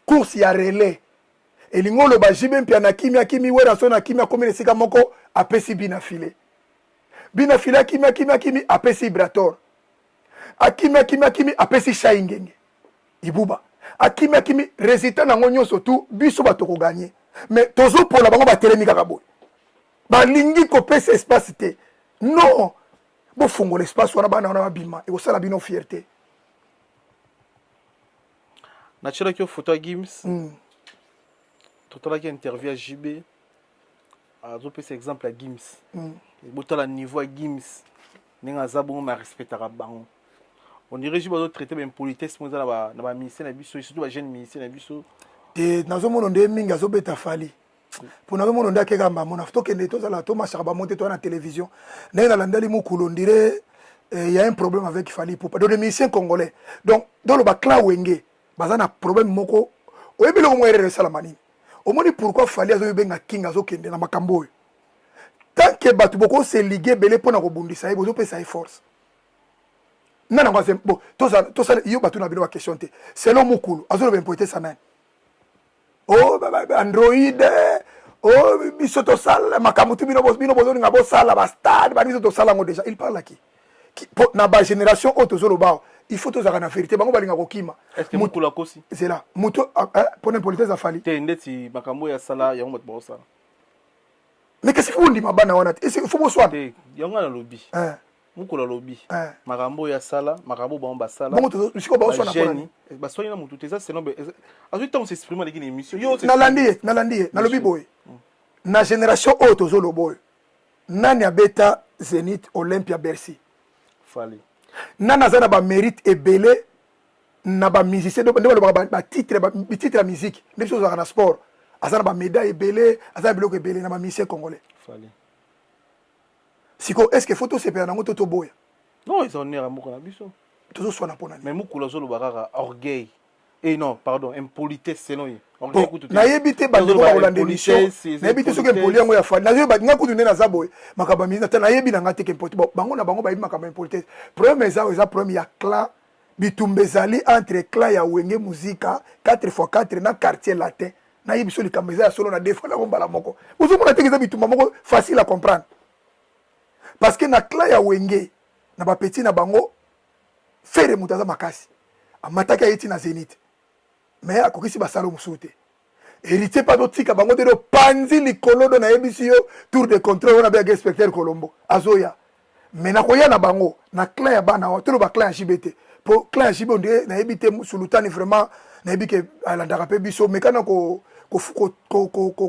course ya relais elingolo ba jibe mpia na kimi wera so na kimi akomene sika moko apesi bina file kimi apesi Brator akimi apesi Shaingenge ibuba akimi résultat na nyonso tout biso batoko gagner mais tozo pola bango batelemi kaka boy balingi ko pesa espace te non bo fungo l'espace wana bana wana babima e ko sala bino fierté naturellement que photo à Gims totalaki interview à JB azo pesa exemple à Gims botala niveau à Gims ninga zabongo ma respectera bango on dirait que je traiter même politesse moi na ba ministère na biso surtout ba jeune ministère na biso et nazo mono nde minga zo beta fali pour nazo mono ndake gamba mona to kende to zala to machaka ba monter to na télévision na landali mukulu on dirait il y a un problème avec Fali Poupa donc les musiciens congolais donc dans le bakla wenge baza na problème moko oyebile ko moyere salamani au moins pourquoi Fali azo benga kinga zo kende na makambo tant que batu boko se liguer belé pona ko bundisa ebo zo pesa force nana kwa bon to ça yo batu na bino ba question te selon mukulu azo le impoter ça nan oh Android oh biso to sala makamutu bino bozo nga bo sala ba stade ba biso to sala ngo déjà il parle qui na ba génération auto zolo ba il faut to za na vérité bango balinga ko kima est-ce que mukulu akosi c'est là muto pour une politesse à Fali te ndeti makambo ya sala ya ngo ba sala mais qu'est-ce que vous dit mabana wana est-ce qu'il faut bo soir te yanga na lobby mukulu lobby makambo ya sala makambo ba ba sala bongo to siko ba soir na polani ba soir na mutu te ça c'est non azu temps s'exprimer dans une émission yo na landi na lobby boy na génération auto zolo boy nani abeta Zénith Olympia Bercy Fali nana zana ba mérite ebele na ba musicien nde balobaka batitre ya musique nde biso ozalaka na sport aza na bamédaille ebele aza na biloko ebele na bamusicien congolais siko est ce que fo tosepela nango to toboya non eza onera moko na biso tozoswana mpo na nini mais mokolo azoloba kaka orgueil non pardon impolitesse selon ye nayebi te bandeko bakolanda émission nayebi te soki impoli yango ya fali nayebi nga kutu nde naza boye makambo ya minisa te nayebi na nga te ke impolitesse bango na bango bayebi makambo ya impolitesse problème eza problème ya clan bitumba ezali entre clan ya wenge muzika 4x4 na quartier latin nayebi so likambo eza ya solo na defa nango mbala moko ozomona teke eza bitumba moko facile à comprendre parce que na clan ya wenge na bapeti na bango fere moto aza makasi amataki ayeti na zénith mais akokisi basala mosusu te héritier mpa totika bango te panzi likolo do nayebisi yo tour de contrôle wana beyaka inspecteur colombo azoya mais nakoya na bango na clan ya bana wa toloba clan ya jibe te po clan ya jibe onde nayebi te sulutani vraiment nayebi ke alandaka mpe biso mais kana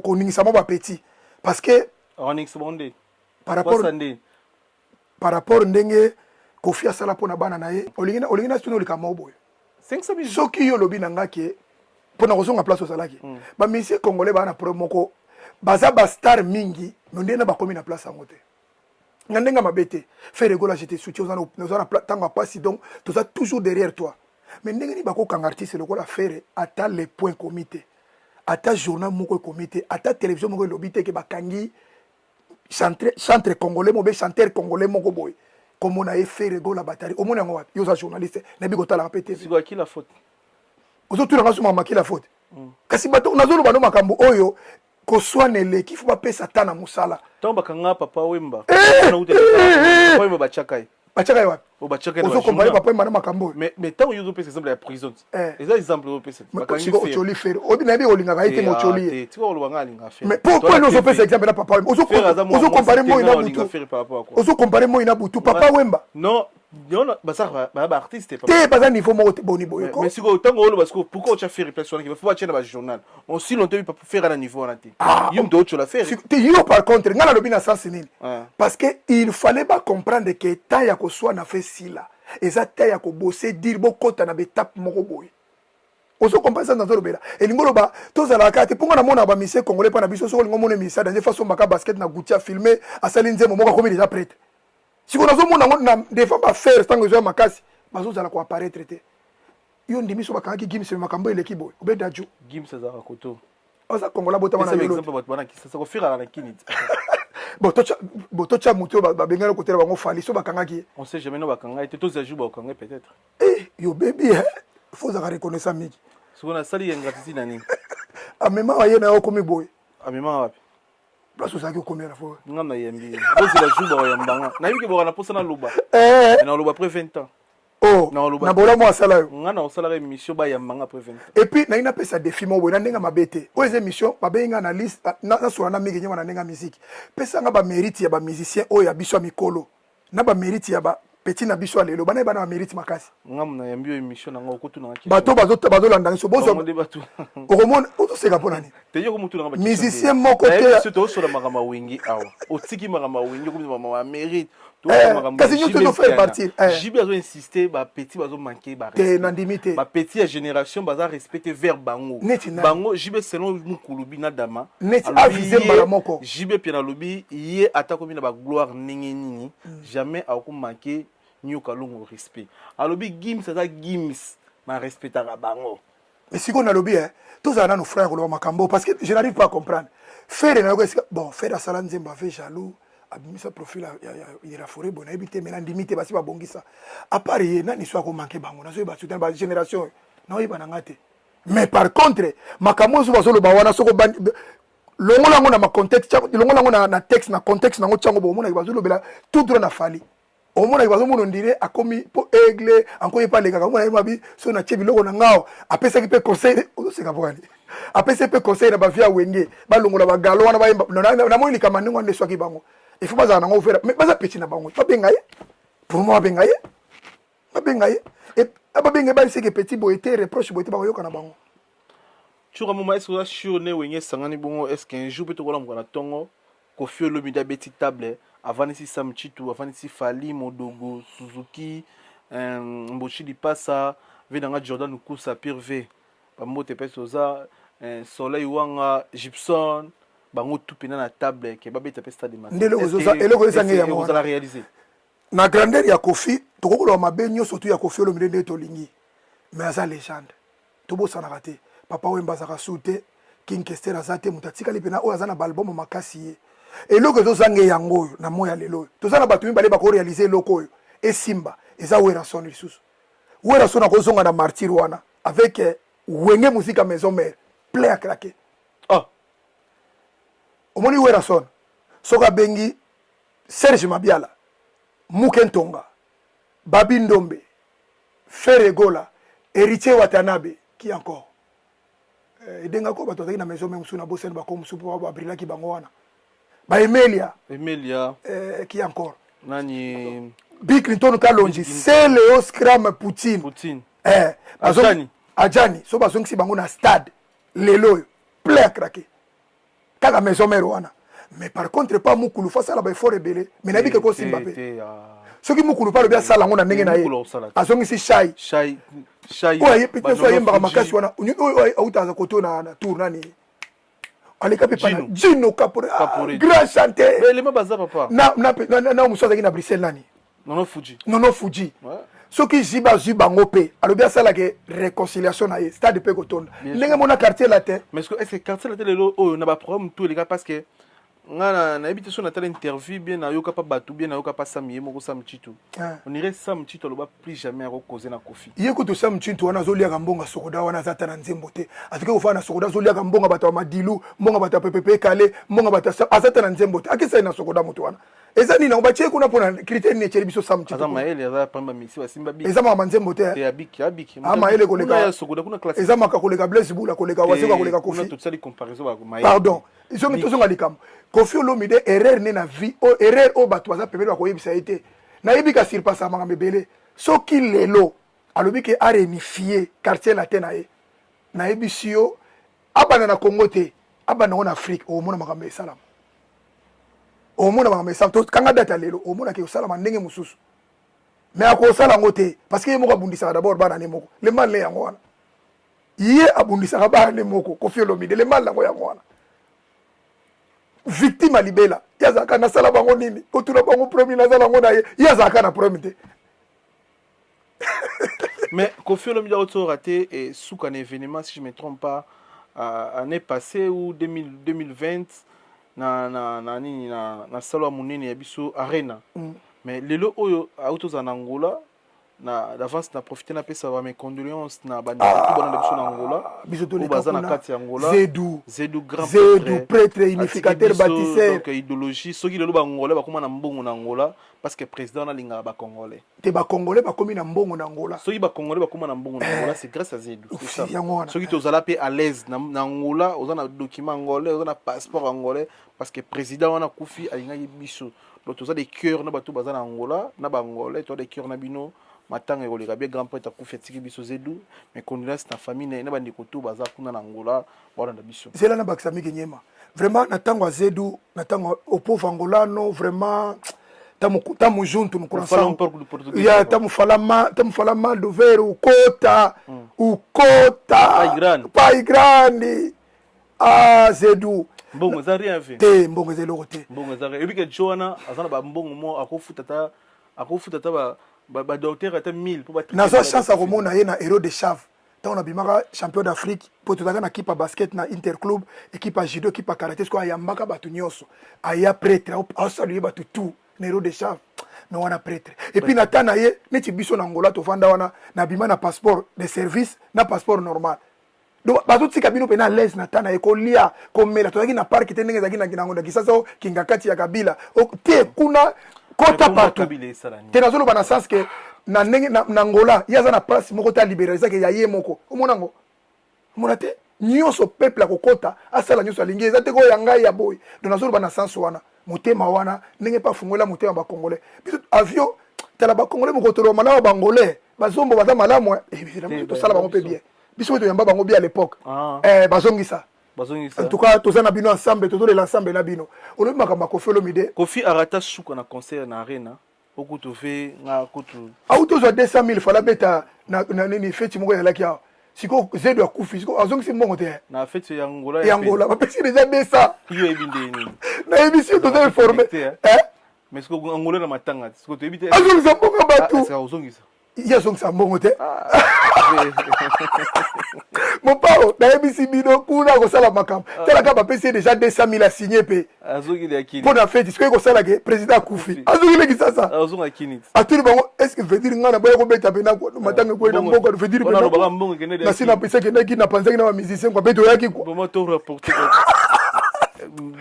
koningisa mo bapeti parce que par rapport ndenge kofi asala mpo na bana na ye olingi na situni olika moko boye soki yo olobi na nga ke mpo na kozonga place ozalaki bamisie congolais baa na problème moko baza bastar mingi me ndenge na bakomi na place yango te nga ndenge mabe te faire egola jete soutien oza na ntango ya pasi donc toza toujours derrière toi mais ndenge nini bakokanga artiste lokola faire ata les points komi te ata journal moko ekomi te ata télévision moko elobi te ke bakangi chantre congolais mobe chanteur congolais moko boye komona ye faire egola batari omona yango wapi yo oza journaliste nayebi kotalaka mpe te ozotunanga so mamaki la faute kasi bato nazoloba no makambo oyo koswana eleki fo bapesa ta na mosala ntango bakanga papa wemba bachaka ye wapi ozokompare papa wemba na makambo oyo mais ntango yo ozopesa exemple ya prison eza exemple ozopesa siko ocholi fere obi nayebi olingaka ye te mocholi ye tika olobanga alinga fere mais pourquoi ozopesa exemple na papa wemba ozokompare moi na butu ozokompare moi na butu papa wemba non baza baartiste te baza niveau moko te boni boye mais siko ntango oloba siko pourquoi otya fere place wana fo batia na bajournal aussi longtemps papa fere na niveau wana te yo mto otyola fere te yo par contre nga nalobi na sens nini parce que il fallait bacomprendre que temps ya koswana fe sila eza temps ya kobose dire bokota na betape moko boye ozokomprendre ça nazolobela elingi oloba tozalaka te mponga namona bamisie congolais mpa na biso soki olingi omona emisa danger façon baka basket na guti ya filme asali nzembo moko akomi déjà prêtre siko nazomona yango na defa bafere ntango ezoya makasi bazozala koapparaître te yo ndimi so bakangaki gims makambo eleki boye obeda ju gims azalaka koto oza kongola botama na yolo bon totya motu oyo babengani kotela bango fali so bakangaki on sait jamais no bakanga te toza ju bakanga peut-être yo bebi fo ozaka reconnaissant mingi siko nasali yengatisi na nini amemaka ye na yo okomi boye amemaka wapi place ozalaki okomi na fo nga nayembi ozela ju bakoyambanga nayebi ke boka na mposa naloba na oloba après 20 ans na bolamu asala yo nga na osalaka émission bayambanga après 20 ans et puis nayi napesa défi mo boye na ndenge mabe te oyo eza émission babengi nga na liste nasola na mingi nyama na ndenge ya musike pesanga bamérite ya bamusicien oyo ya biso ya mikolo na bamérite ya petit na biso ya lelo bana bana bamérite makasi nga nayambi oyo émission nanga okotuna bato bazolanda biso okomona ozoseka mpo nani musicien moko te tozosola makambo awengi awa otiki makambo awengi okomisa makambo ya mérite kasi nyonso ezofaire partir jibi azoinsiste bapeti bazomanke te nandimi te bapeti ya génération baza respecte vers bango bango jibe selon mokulubi na dama neti avise mbala moko jibe pia nalobi ye atakomi na bagloire ndenge nini jamais akomanke nyoka longo respect alobi gims aza gims na respectaka bango mais sikoyo nalobi tozala nano frère koloba makambo parce que je n'arrive pas à comprendre fere na yoko esika bon fere asala nzembo ave jaloux abimisa profil ya forêt boye nayebi te mena ndimi te basi babongisa apart ye nani so akomanke bango nazoyeba soutien bagénération naoyeba na nga te mais par contre makambo oso bazoloba wana soko longola yango na macontexte longola yango na texte na contexte nango ntiango bo omonaki bazolobela tout droit na fali omonaki bazomona ondire akomi mpo aigle anko ye pa alekaka omona ye mabi so na tie biloko na ngao apesaki mpe conseil ozoseka pokani apesi mpe conseil na bavie ya wenge balongola bagalo wana bayemba namoni likama ndenge wana nde swaki bango il faut bazala nango ofera mais baza peti na bango babenga ye pour moi babenga ye babenga ye baiseke petit boye te reproche boye te bakoyoka na bango tshura moma est ce que oza sure ne wenge esangani bongo est ce que un jour mpe tokolamuka na ntongo kofi olobi nde abeti table avandisi Sam Chitu avandisi Fali Modogo Suzuki Mbochi Lipasa ve nanga Jordan Kusa Pire V bamote pe soza Soleil Wanga Gibson bango tout pena na table ke babeta pe stade match ndelo ozoza eloko esange ya vous allez réaliser na grandeur ya Kofi tokokolo mabe nyonso surtout ya Kofi Olomide nde tolingi mais aza légende tobosana te papa Wemba zaka sute King Kester azate mutatikali pena o azana balbum makasi ye eloko ezozange yango na moya lelo tozana batu mibale bako réaliser eloko oyo esimba eza Werason lisusu Werason akozonga na martyr wana avec wenge musique à maison mère plein à craquer omoni Werason soka bengi Serge Mabiala Mukentonga Babi Ndombe Feregola Héritier Watanabe qui encore edenga ko bato na maison même suna bosen ba comme supo ba brilla ki bango wana ba Emilia qui encore nani Bill Clinton Kalonji c'est Léo Scram Poutine Adjani so bazongi si bango na stade lelo plein à craquer kaka maison mère wana mais par contre pas mukulu face à la fort rebelle mais nabi ke ko simba pe ce qui mukulu pas le bien sala ngona ndenge na ye azongi si shy oye peut-être so yemba makasi wana oye autaza koto na tour nani aleka pe pana Gino Capore grand chanteur mais les mabaza papa na musoza ki na Bruxelles nani Nono Fuji ce qui ziba ngope alobi asala ke réconciliation na ye stade pe kotonda ndenge mona quartier latin mais est-ce que quartier latin lelo oyo na ba problème tout les gars parce que ngana na habité sur na telle interview bien na yoka pa batu bien na yoka pa Samiye moko Sam Chitu on irait Sam Chitu aloba plus jamais à causer na Kofi yeko to Sam Chitu wana zolia kambonga sokoda wana zata na nzembo te afike ko fana sokoda zolia kambonga bato madilu mbonga bato pepepe kale mbonga bato azata na nzembo te akisa na sokoda mutu wana ezani na bache kuna pona critère ni cheli biso Sam Chitu azama ele aza pamba misi basimba bi ezama manzembo te te abiki ama ele koleka sokoda kuna classe ezama ka koleka Blaise Bula koleka waseka koleka Kofi on a tout ça les comparaisons ba maele pardon ils ont tous ngalikambo Kofi Olomide erreur ne na vie o erreur o bato baza pembeni ko yebisa ete na yebika surpasse amanga mebele soki lelo alobi ke a réunifier quartier latin na ye na yebisio abana na Congo te abana na Afrique o mona makambe esalamu o mona makambe esalamu to kanga data lelo o mona ke osala ndenge mususu mais ako osala ngote parce que moko abundisa d'abord bana ne moko le mal le yango wana ye abundisa bana ne moko Kofi Olomide le mal lango yango wana victime à libela yazaka na sala bango nini otuna bango premier na sala bango na ye yazaka na premier te mais Kofi Olomide a auto raté et sous un événement si je me trompe pas année passée ou 2020 na sala munene ya biso arena mais lelo oyo auto za Angola na d'avance na profiter na pesa ba mes condoléances na bandi tout bana biso na Angola biso to le bazana kati Angola Zedou grand prêtre unificateur baptisé donc idéologie soki lelo ba Angola ba koma na mbongo na Angola parce que président na linga ba congolais te ba congolais ba komi na mbongo na Angola soki ba congolais ba koma na mbongo na Angola c'est grâce à Zedou c'est ça soki to zala pe à l'aise na Angola ozana document angolais ozana passeport angolais parce que président wana kufi alinga biso donc toza des cœurs na bato bazana Angola na ba angolais to des cœurs na bino matanga ekoleka bien grand prêtre akufi atiki biso Zedou mais condoléances na famille na bandeko to baza kuna na Angola wana na biso zela na bakisami kenyema vraiment na tango Zedou na tango au pauvre angolano vraiment tamu junto no coração ya tamu falama do ver ukota pai grande Zedou mbongo za rien fait te mbongo zelo te mbongo za rien ebike Joana azana ba mbongo mo akofuta ta ba docteur ata 1000 pour battre na so chance akomona ye na héros de chave tant on a bimaka champion d'Afrique pour tout na équipe basket na interclub équipe judo équipe karaté ko ayambaka batu nyonso aya prêtre au saluer batu tout na héros de chave no wana prêtre et puis natana ye neti biso na Angola to fanda wana na bima na passeport de service na passeport normal donc bato tika bino pena les natana ye ko lia ko mela to na park tenenge zaki na kinango kisasa kingakati ya kabila te kuna kota partout te nazolo bana sens que na ndenge na Angola yaza na place moko ta libéraliser ke ya ye moko omonango monate nyonso peuple akokota asala nyonso alingi eza te ko yanga ya boy donc nazolo bana sens wana motema wana ndenge pa fungola motema ba congolais biso avion tala ba congolais moko to malamu ba congolais bazombo baza malamu évidemment to sala bango pe bien biso to yamba bango bien à l'époque bazongisa en tout cas tous na bino ensemble tous l'ensemble na bino olobi makambo Kofi Olomide Kofi arata suka na concert na arena okutu fe nga kutu autozwa 200 000 fala beta na nini feti moko ezalaki awa siko zedo akufi siko azongisi mbongo te na feti ya Angola yangola bapesi déjà 200 yo ebinde nini nayebi si toza informé mais siko Angola na matanga siko toyebi te azongisa mbongo bato sika ozongisa ye azongisa mbongo te mopao nayebisi bino kuna kosala makambo talaka bapesi déjà 200 000 asigné mpe mpo na feti sikoki kosala ke président akufi azongileki sasa atuli bango est ce que vedire ngai na boya kobeta mpe matanga ekwei na mboka vedire nasi napesa kendaki napanzaki na bamusicien kwa mpe toyaki kwa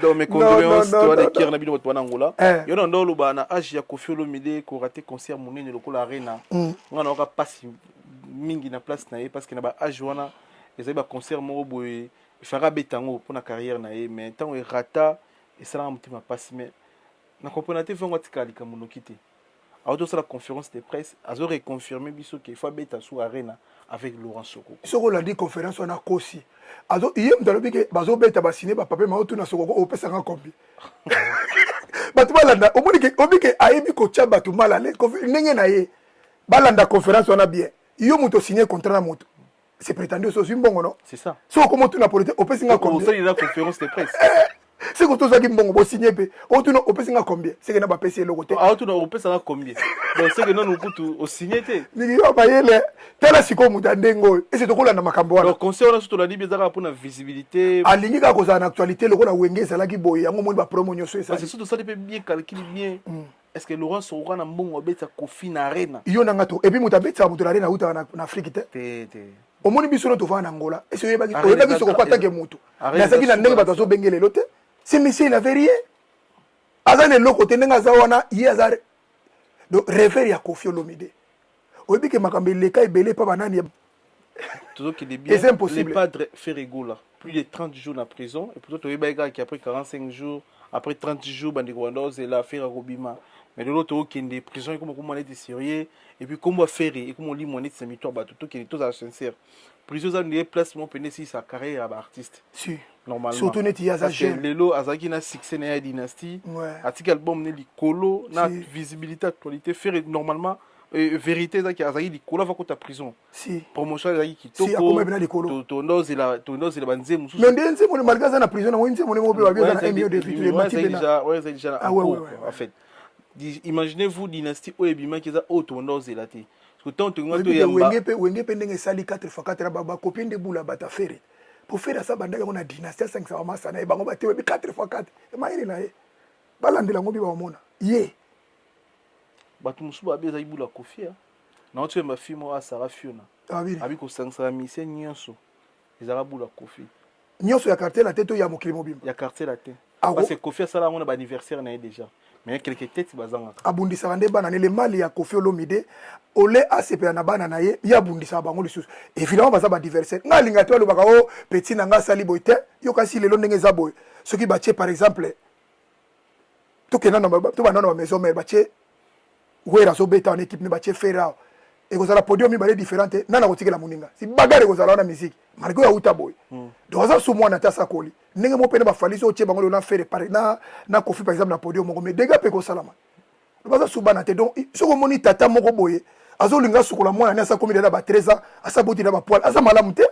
dans mes condoléances toi de kir na bino bato wana Angola yo na ndo loba na age ya Koffi Olomide ko rater concert monene lokola arena ngana oka pasi mingi na place na ye parce que na ba age wana ezali ba concert moko boye fera betango pour na carrière na ye mais tant e rata et ça na mutima pasi mais na comprendre te vongo tikali ka monokité auto ça la conférence de presse azo reconfirmer biso que faut beta sous arena avec Laurent Sokoko soko la dit conférence wana kosi azo iye mdalobi ke bazo beta basine ba papier ma otu na Sokoko opesa nga kombi batu balanda omoni ke ayebi ko tia batu malale ndenge na ye balanda conférence wana bien yo muto signer contrat na moto c'est prétendu so mbongo non c'est ça soko moto na politique opesa nga kombi ça il la conférence de presse c'est que tout ça qui mbongo bo signer pe otu no opesa nga combien c'est que na ba pesi eloko te otu no opesa nga combien donc c'est que non okutu o signer te ni yo ba yele tala siko muta ndengo et c'est tokola na makambo wana donc conseil on a surtout la dit bizaka pour na visibilité alingi ka koza na actualité lokola wenge sala ki boye yango moni ba promo nyoso ça c'est surtout ça peut bien calculer bien est-ce que Laurent Sokoko na mbongo beta Koffi na arena yo na ngato et puis muta beta muta arena uta na Afrique te omoni biso no to va na Angola et c'est yebaki Sokoko atake mutu na saki na ndenge bato so bengele lote c'est monsieur il avait rien azane loko te ndenge azawana ye azare donc réfère ya Koffi Olomide oyebi ke makambo eleka ebele pa banani c'est impossible. Les padres fait rigoler plus de 30 jours en prison et pourtant tu vois qu'après 45 jours après 30 jours bandikondo c'est l'affaire à Robima mais de l'autre qui est des prisons comme on est sérieux et puis comment faire et comment on lit mon c'est mitoire bateau qui est tout à sincère plusieurs années placement peine si sa carrière d'artiste si normalement surtout net ya za jeune lelo azaki na succès na dynastie article album ne likolo na visibilité actualité faire normalement vérité ça qui azaki likolo va kota prison si promotion azaki kitoko si akoma bina likolo tondoze la banze mususu mais ndenze mon malgré ça na prison na wenze mon mo be babia na MIO de vitre déjà en fait imaginez-vous dynastie Oyebima qui est au tondoze la té parce que tant que wenge pe ndenge sali 4x4 ba copine de boula bata faire pour faire ça bandaka on a dynastie 500 masa na bango batewe 4x4 e maire na ye balandela ngobi ba mona ye bato musu ba beza ibula Koffi na otu ma fimo a Sarah Fiona abi ko sangsa mise nyonso ezara bula Koffi nyonso ya quartier la tête ya mokili mobimba ya quartier la tête parce que Koffi sala ngona ba anniversaire na déjà mais quelques têtes bazanga abundisa bande bana le mali ya Koffi Olomide ole asepela na bana na ye ya bundisa bango lisusu évidemment baza ba anniversaire nga linga to lobaka o petit na nga sali boite yo kasi lelo ndenge za boy soki batie par exemple to kena na to bana na maison mère batie wera so beta en équipe ne batie fera et kozala podium mi balé différente nana kotikela muninga si bagare kozala na musique mariko ya uta boy donc ça sous moi na tasa koli ndenge mo pene ba falisi o tie bango na faire par na Koffi par exemple na podium moko mais dega pe ko salama baza subana te donc soko moni tata moko boye azolinga sukola mwana na sa komi na ba 13 ans asaboti na ba poil asa malamu te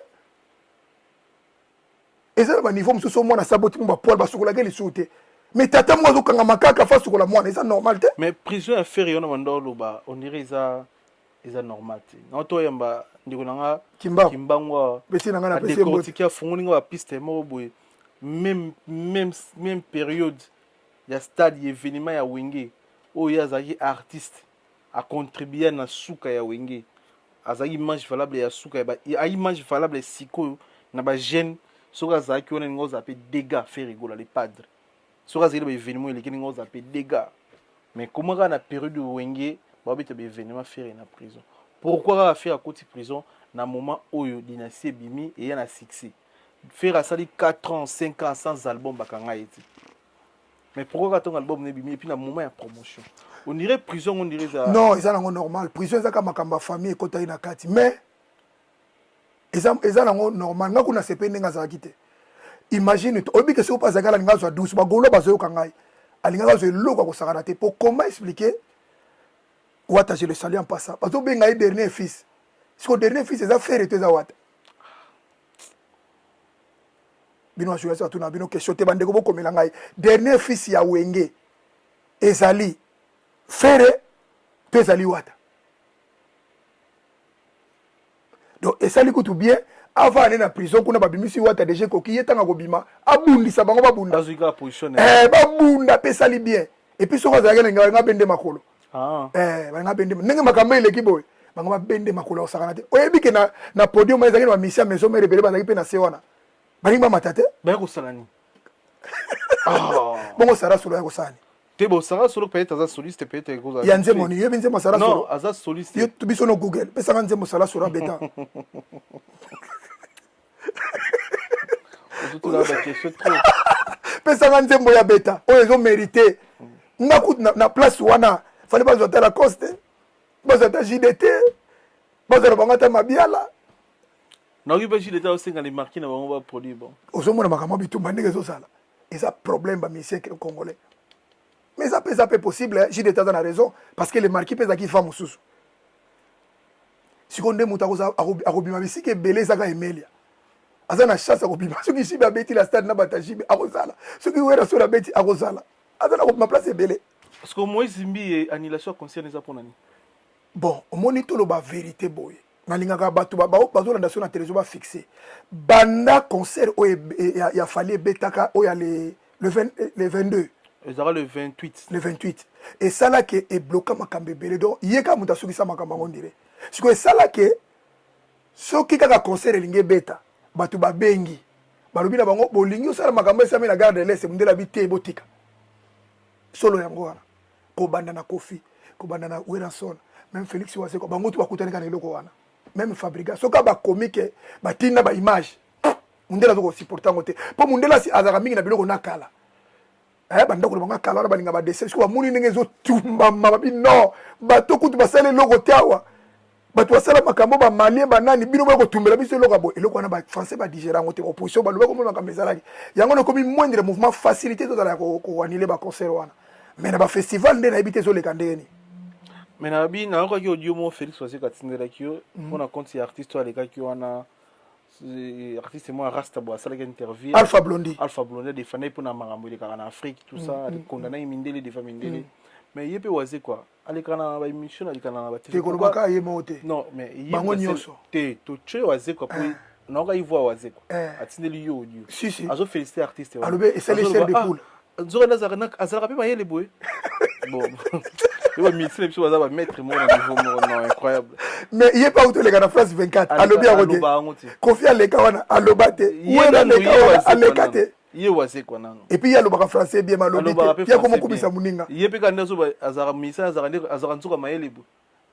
ezala ba niveau mususu mwana saboti mo ba poil ba sukola ke lisute mais tata mo azokanga makaka fa sukola mwana eza normal te mais prison affaire yona mandolo ba on dirait eza normal te na to yamba ndiko nanga kimbangwa beti nanga na pesi mbo tikia fungoninga ba piste mo boye même période ya stade événement ya wenge oyo azaki artiste a contribuer na suka ya wenge azaki image valable ya suka ya image valable siko na ba jeune soka azaki ona ngoza pe dégâts faire rigoler les padres soka azaki ba événement il kini ngoza pe dégâts mais comment na période wenge ba bete ba événement faire na prison pourquoi faire à côté prison na moment oyo dynastie bimi et ya na succès faire ça 4 ans 5 ans sans album bakanga eti mais pourquoi ton album ne bimi et puis na moment ya promotion on dirait prison on dirait ça non ils ont normal prison ça comme makamba famille kota ina kati mais ils ont normal nga kuna sepe ndenga za kite imagine obi que c'est pas zakala nga zo 12 ba golo ba zo kangai alinga zo loko ko sakana te pour comment expliquer Wata je le salue en passant parce que benga dernier fils ce dernier fils eza frère te za Wata bino ajoué ça tuna bino question te bandeko bokomela ngai dernier fils ya Wenge ezali frère te ezali Wata donc esali kutu bien avant aller na prison kuna babimisi Wata déjà koki yetanga kobima abundisa bango babunda azwika position babunda pe sali bien et puis soko azalaki nga bende makolo nga bende ndenge makambo eleki boye bango babende makolo osakana te oyebi ke na podium ezalaki na bamisi ya maison mère ebele bazalaki mpe na se wana balingi bamata te bayakosala nini bongo sara solo ya kosala te bosara solo peut-être aza soliste peut-être kozala ya nzembo ni yebi nzembo sara solo non aza soliste yo biso no Google pesanga nzembo sara solo beta pesanga nzembo ya beta oyo ezo mérité nga kutu na place wana fale bazwa ta Lacoste bazwa ta JDT bazwa na bango ata mabiala naoki mpe JDT osenga les marquis na bango baproduit bon ozomona makambo bitumba ndenge ezosala eza problème bamisien congolais mais ça peut possible JDT aza na raison parce que les marquis mpe ezalaki fa mosusu sikoyo nde moto akobima bisika ebele ezaka emelia aza na chance akobima soki jibe abeti la stade na bata jibe akozala soki wera so abeti akozala aza na kobima place ebele parce que Moïse Zimbi annulation ya concert eza mpona nini bon omoni toloba vérité boye nalingaka bato bazolanda so na télévision bafixe banda concert oyo ya fali ebetaka oyo ya le 22 ezala le 28 esalaki ebloka makambo ebele donc yeka moto asukisa makambo yango ndire sikoyo esalaki soki kaka concert elingi ebeta bato babengi balobi na bango bolingi osala makambo esami na garde de l'est mondela bi te botika solo yango wana kobanda na Kofi kobanda na Weranson même Félix Waseko bango tu bakutanika na eloko wana même Fabrica soka ba comique batinda ba image mondela zoko supporter ngote po mondela si azaka mingi na biloko nakala banda ko banga kala balinga ba dessin siko bamuni ndenge zo tumba mababi non bato kutu basale loko tawa bato basala makambo ba malien banani bino ba ko tumbela biso loko bo eloko wana ba français ba digérer ngote opposition ba loba ko mo makambo ezalaki yango na komi moindre mouvement facilité to la ko annuler ba concert wana mais na ba festival nde na ebité zo leka ndeni mais na bi na ko ki audio mo Félix Waseka tindela kio on compte artiste aleka ki wana artiste moi rasta bo asala interview Alpha Blondy des fans pour na makambo ile kana Afrique tout ça condamné mindele des familles mindele mais yepe waze quoi aleka na ba émission aleka na ba TV ko baka yemo te non mais bango nyoso te to che waze quoi pour na ka ivoire waze quoi atindeli yo audio si azo féliciter artiste alobe et c'est les chefs de poule nzora nazarana azala pe mayele boy bon le médecin puis va mettre mon niveau non incroyable mais il est pas auto les gars France 24 alobi a côté Kofi aleka wana alobate wena leka wana alekate ye wase quoi non et puis il y a le bas français bien malobi il y a comment komisa muninga ye pe kanda so azara misa azara nzuka mayele bo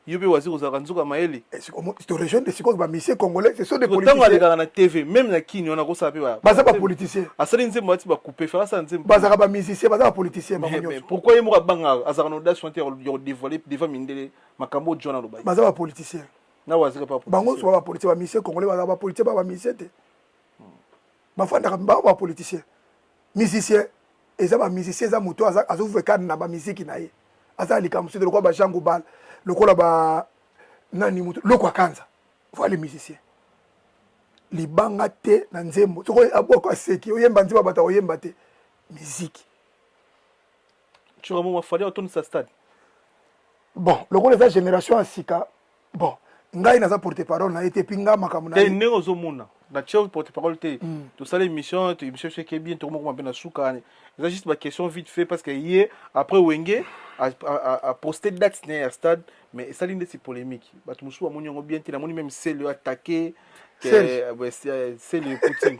yobe wase ko azara nzuka mayele c'est comment cette région de siko ba misé congolais ce sont des politiciens politiciens dans la TV même na kini on a ko sape ba baza ba politiciens asali nzembo ati ba couper faire ça nzembo baza ba musiciens baza ba politiciens ba mais pourquoi yemo banga azara no dash chanter yo dévoiler devant mindele makambo jona lo ba baza ba politiciens na wase ka pas bango so ba politiciens ba misé congolais baza ba politiciens ba misé te ba fanda ba politiciens musiciens eza ba musiciens za moto azo vekana na ba musique na ye aza likamso de quoi ba Jean Goubal lokola ba nani mutu loko akanza voilà les musiciens libanga te na nzembo soko aboko aseki oyemba nzembo bata oyemba te musique tu vraiment ma fallait autour de sa stade bon lokola za génération asika bon ngai naza porte parole na été pinga makamuna te ne ozomuna na chef porte parole te tout ça l'émission c'est que bien tout le monde na souka c'est juste ma question vite fait parce que hier après Wenge a posté date à stade mais ça l'une de ces polémiques batu musu amonyo bien te na moni même c'est le attaquer c'est le Poutine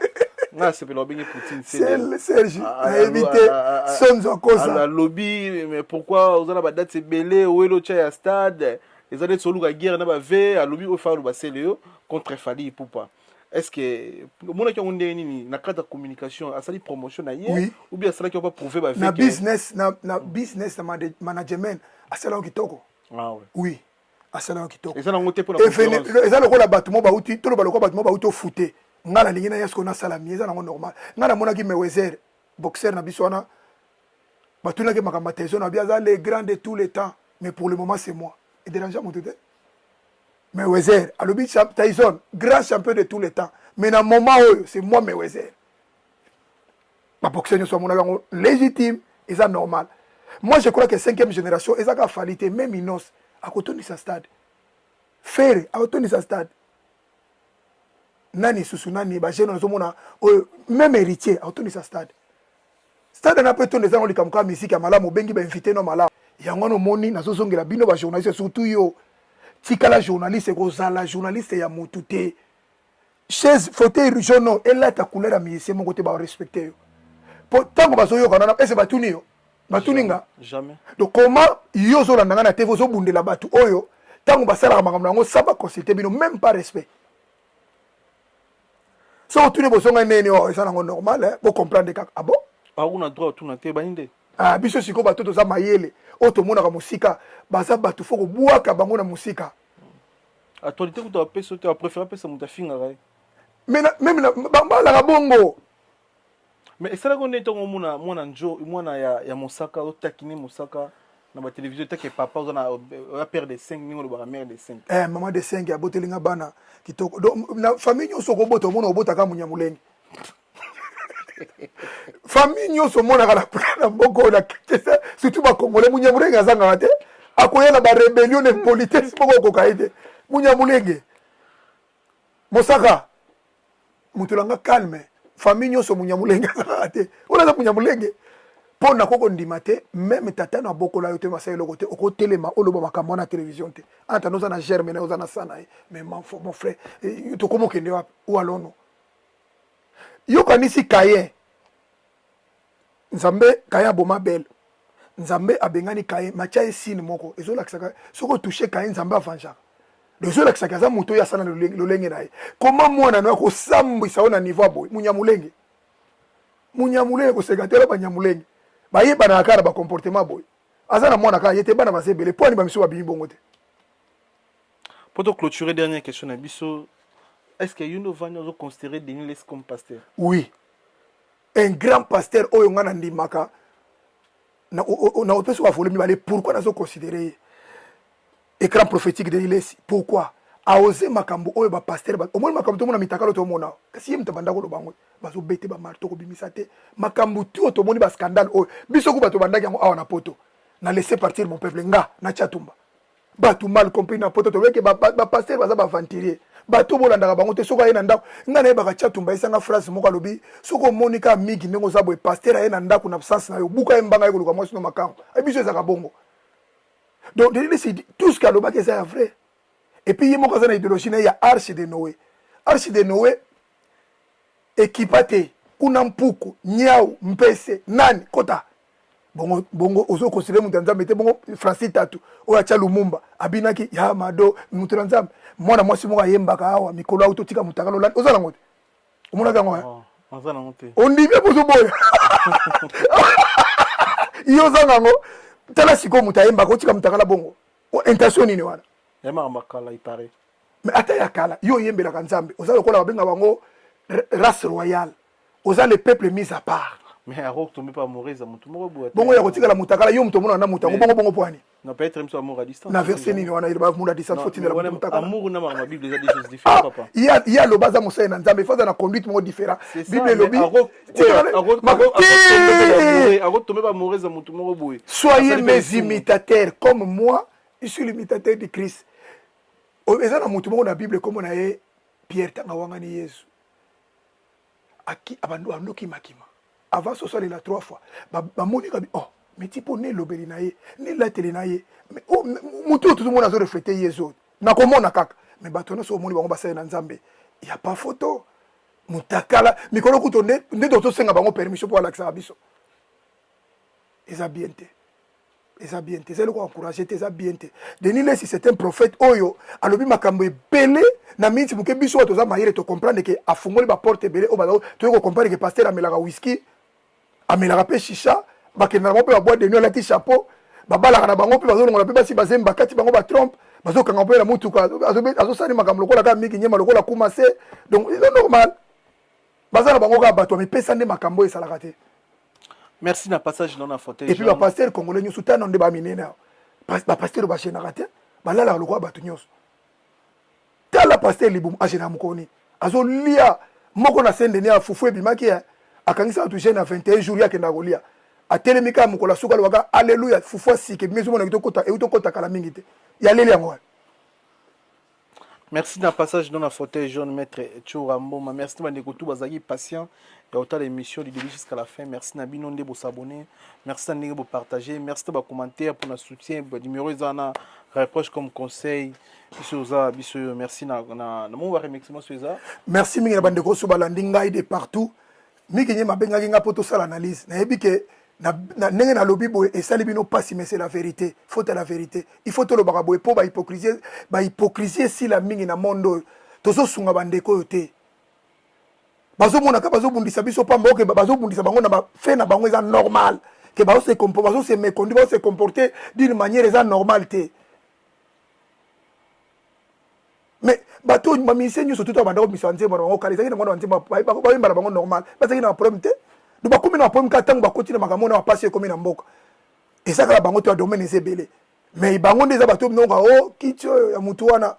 na c'est le bien Poutine c'est Serge a évité sonzo kosa la lobby mais pourquoi on a ba date c'est belé ou le tcha stade les années solo la guerre na ba ve a lobby au fa le basele contre Fali Ipupa. Est-ce que mon a on nini na cadre de communication a sali promotion na hier ou bien ça qui va pas prouver ba na business na business na management a sala kitoko ah ouais oui a sala kitoko et ça na ngote pour la et ça le ko la battement ba uti to le ba ko battement ba uti fouté ngala lingi na yesko na sala mieza na normal ngala mona ki Mayweather boxeur na bisona batuna ke makamba tezo na bia za les grands de tous les temps mais pour le moment c'est moi dérange moto te Mayweather alobi Tyson grand champion de tous les temps mais na moment oyo c'est moi Mayweather ma boxeur nyonso amonaka yango légitime eza normal. Moi je crois que 5e génération ezaka falite même Minos akotondisa stade Ferre akotondisa stade nani susu nani bajene nazomona oyo même héritier akotondisa stade na pe tondesa ngo likamka musique ya malamu bengi ba invité no malamu yango no moni nazozongela bino ba journaliste surtout yo tikala journaliste kozala journaliste ya mutu te chaise fauteuil jaune elata couleur ya musicien moko te ba respecter yo po tango bazoyoka nana ese batuni yo batuninga jamais. Donc comment yo zo landanga na TV zo bundela batu oyo tango basala makambo nango saba consulter bino même pas respect so tuni bosonga nene o esa nango normal hein pour comprendre kaka ah bon on a droit tout na te baninde ah biso siko bato to za mayele o to mona ka musika baza batu foko buaka bango na musika actualité ko to peso te préférer pesa mutafinga rai mais même la bongo mais ça là qu'on est ton mona njo mona ya Mosaka o takine Mosaka na ba télévision take papa on a père de 5 ningo ba mère de 5 maman de 5 ya botelinga bana kitoko na famille nyoso ko boto mona obota ka munyamulenge famille nyoso mona kala na boko na kitesa surtout ba congolais munyamulenge azanga te akoyela ba rébellion de politesse boko ko kaide munyamulenge Mosaka mutulanga calme famille nyoso munyamulenge ate ona za munyamulenge pona koko ndima te même tata na bokola yo te masayelo kote okotelema oloba makambo na télévision te ata noza na germe na oza na sana mais mon frère to komo kende wa ou alono yo kanisi kaye nzambe kaya boma belle nzambe abengani kaye macha esine moko ezolakisaka soko toucher kaye nzambe avanja ezolakisaka za moto ya sana lolenge na ye comment mwana na ko sambisa ona niveau boy munyamulenge kosekatela banyamulenge bayeba na akara ba comportement boy azana mwana ka yete bana basebele poni ba miso ba bibongo te. Pour te clôturer, dernière question na biso, est-ce que Yuno Vanya zo considérer Denis Les comme pasteur? Oui, un grand pasteur oyo ngana ndimaka na opeso wa volemi bale pourquoi nazo considérer écran prophétique de Denis? Pourquoi a osé makambo oyo ba pasteur ba omoni makambo to mona mitakalo to mona kasi yem tabanda ko lo bango bazo bete ba marto ko bimisa te makambo tu to moni ba scandale oyo biso ko bato bandaki yango awa na poto na laisser partir mon peuple nga na chatumba batu mal compris na poto to weke ba pasteur baza ba venturier bato bolandaka bango te soko ayena ndako nga na ba chatumba isanga phrase moko alobi soko monika migi ndengo zabo pasteur ayena ndako na absence na yo buka embanga yeko luka mwasi no makango biso ezaka bongo. Donc c'est tout ce qu'aloba que c'est vrai. Et puis il y a une idéologie, il y a Arche de Noé. Arche de Noé, équipate, Kunampuku, Niao, Mpese, Nani, Kota. Bongo, ozo considéré Moutanzam, mais bongo, Francis Tatu, Oacha Lumumba, Abinaki, Yamado, Moutanzam. Moi, moi, si moi, Yembaka, Awa, Mikola, Autotika, Moutakalo, Ozalangote. On dit bien pour ce boy. Yozango, Tala Siko Moutayemba, Otika Moutakala Bongo. Intention ni wana. Yama makala il paraît. Mais ata ya kala yo yembela kanzambe oza lokola babenga bango race royale oza le peuple mis à part mais arok tombe pas mourir za mutu moko boate bongo ya kotika la mutakala yo mutu mona na mutango bongo poani na peut être même amour à distance na verset ni wana il va amour à distance faut tenir la mutakala amour na ma bible déjà des choses différentes papa il y a le baza musa na nzambe faut na conduite mo différent bible lobi arok tombe pas mourir za mutu moko boye soyez mes imitateurs comme moi je suis l'imitateur de Christ. Eza na mutu moko na Bible comme na ye Pierre tanga wangani Yesu. Aki abandu andoki makima. Avant ce soit la 3 fois. Ba monika oh mais tipo ne lobeli na ye, ne la tele na ye. Mais oh mutu tout le monde a reflété Yesu. Na komona kaka. Mais batona so moni bango basaya na Nzambe. Il y a pas photo. Mutakala mikolo kutonde ndeto senga bango permission pour alaksa biso. Eza bien te. C'est le quoi encourager tes habienté. Denis Lesi c'est un prophète oyo alobi makambo belé na minti buke biso to za mayele to comprendre que a fungoli ba porte belé o ba to ko comprendre que pasteur amelaka whisky amelaka pe shisha ba kenala mo pe ba boire de nuit la ti chapeau ba bala na bango pe ba zo longola pe ba si ba zemba kati bango ba trompe ba zo kanga pe na mutuka azo sali makambo lokola ka miki nyema lokola kumase donc c'est normal bazana bango ka bato mi pesa nde makambo esalaka te. Merci na passage dans la fauteuil. Et puis le pasteur congolais nous soutient on débat minena. Ba pasteur ba chenaka te. balala lokwa bato nyonso tala pasteur Libum agena mukoni azo lia moko na sende ni afufu ebimaki akangisa tu jeune à 21 jours yake na kolia atelemika mukola suka lwaka alléluia fufu sike bimezo mona kitokota eutokota kala mingi te ya leli yango. Merci d'un passage dans la fauteuil jaune, maître Choramboma. Merci de m'écouter, bazaki patient. Et autant l'émission du début jusqu'à la fin. Merci Nabi de vous abonner. Merci de vous partager. Merci de vos commentaires pour notre soutien. Numéro Zana reproche comme conseil. Merci na mon merci mingi na bandeko so balandinga de partout. Miki nyema benga nginga poto sala analyse. Na ebike na ndenge na lobi boye esali bino pasi mais c'est la vérité. Faut la vérité. Il faut to lo bakaboye po ba hypocrisie si la mingi na mondo. Tozo sunga bandeko yote. Bazo mona ka bazo bundisa biso pamba oke bazo bundisa bango na ba fait na bango eza normal. Que bazo se comporter, bazo se méconduire, bazo se comporter d'une manière eza normalité. Mais bateau mamisé nous surtout abandon misante mo ngo kali na mwana nzima ba mbala bango normal parce que na problème te do ba komi na problème ka tango ba continue makamo na passer komi na mboka et ça ka bango to domaine ezebele mais bango ndeza bateau nonga o kitio ya mutu wana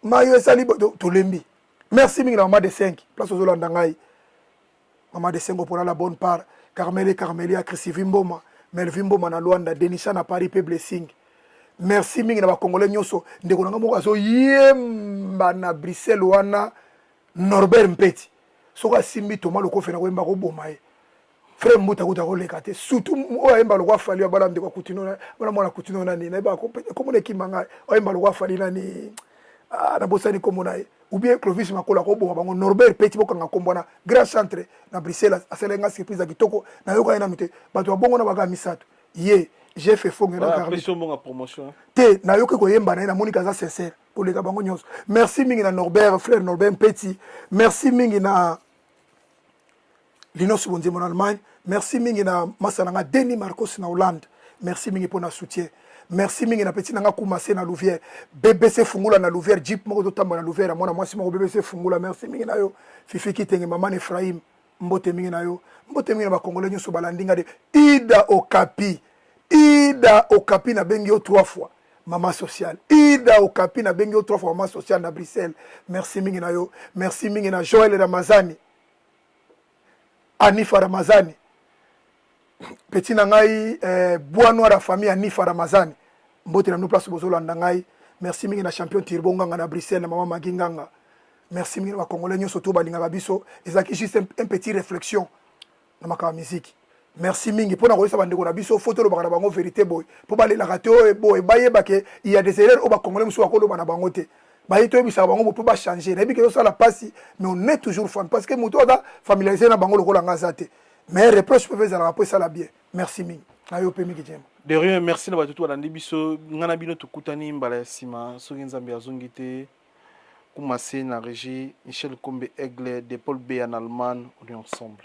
mayo esali to lembi. Merci mingi na mama de 5 place aux Hollandais ngai mama de 5 pour la bonne part Carmelia Chrissy Mboma Melvin Mboma na Luanda Denisha na Paris pe blessing. Merci mingi na ba congolais nyoso ndeko nanga moko azo yemba na Bruxelles wana Norbert Mpeti soka simbi toma loko fena ko yemba ko boma e frère mbuta kuta ko lekate surtout o yemba loko afali bala ndeko kutino na bala mwana kutino na ni na ba ko komo ne kimanga o yemba loko afali na ni na bosani komo na e ou bien Clovis makola ko boma bango Norbert Mpeti boko nga kombona grand centre na Bruxelles aselenga surprise ya kitoko na yoka ina mite bato bongo na baga misato ye j'ai fait fond na promotion te na yoke ko yemba na Monica za sincère pour les gabango nyos. Merci mingi na Norbert frère Norbert Petit. Merci mingi na Lino Subonzi mon Allemagne. Merci mingi na Masananga Denis Marcos na Hollande. Merci mingi pour na soutien. Merci mingi na Petit nanga Koumassé na Louvière. BBC Fungula na Louvière Jeep moko tamba na Louvière mona mwasi moko BBC Fungula. Merci mingi na yo Fifi Kitenge maman Ephraim mbote mingi na yo mbote mingi na ba congolais nyoso balandinga de Ida Okapi na bengi yo 3 fois maman sociale. Ida Okapi na bengi yo 3 fois maman sociale na Bruxelles. Merci mingi na yo. Merci mingi na Joël Ramazani. Anifa Ramazani. Petit na ngai bois noir la famille Anifa Ramazani. Mbote na nous place bozolo ndangai. Merci mingi na champion Tirbonga na Bruxelles na maman Maginganga. Merci mingi na congolais nyoso to balinga biso. Ezaki juste un petit réflexion na makama musique. Merci mingi pour na koyesa bandeko na biso photo lo bakana bango vérité boy pour ba la raté boy baye bake il y a des erreurs au ba congolais muso akolo bana bango te baye to bisa bango pour pas changer na bike ça la passe mais on est toujours fan parce que muto da familiarisé na bango lokolo ngasa te mais reproche peut faire après ça la bien. Merci mingi na yo pe mingi jema de rien. Merci na batutu balandi biso ngana bino tukutani mbala ya sima soki nzambe azongi te Koumassé na régie Michel Kombe Aigle de Paul B en Allemagne on est ensemble.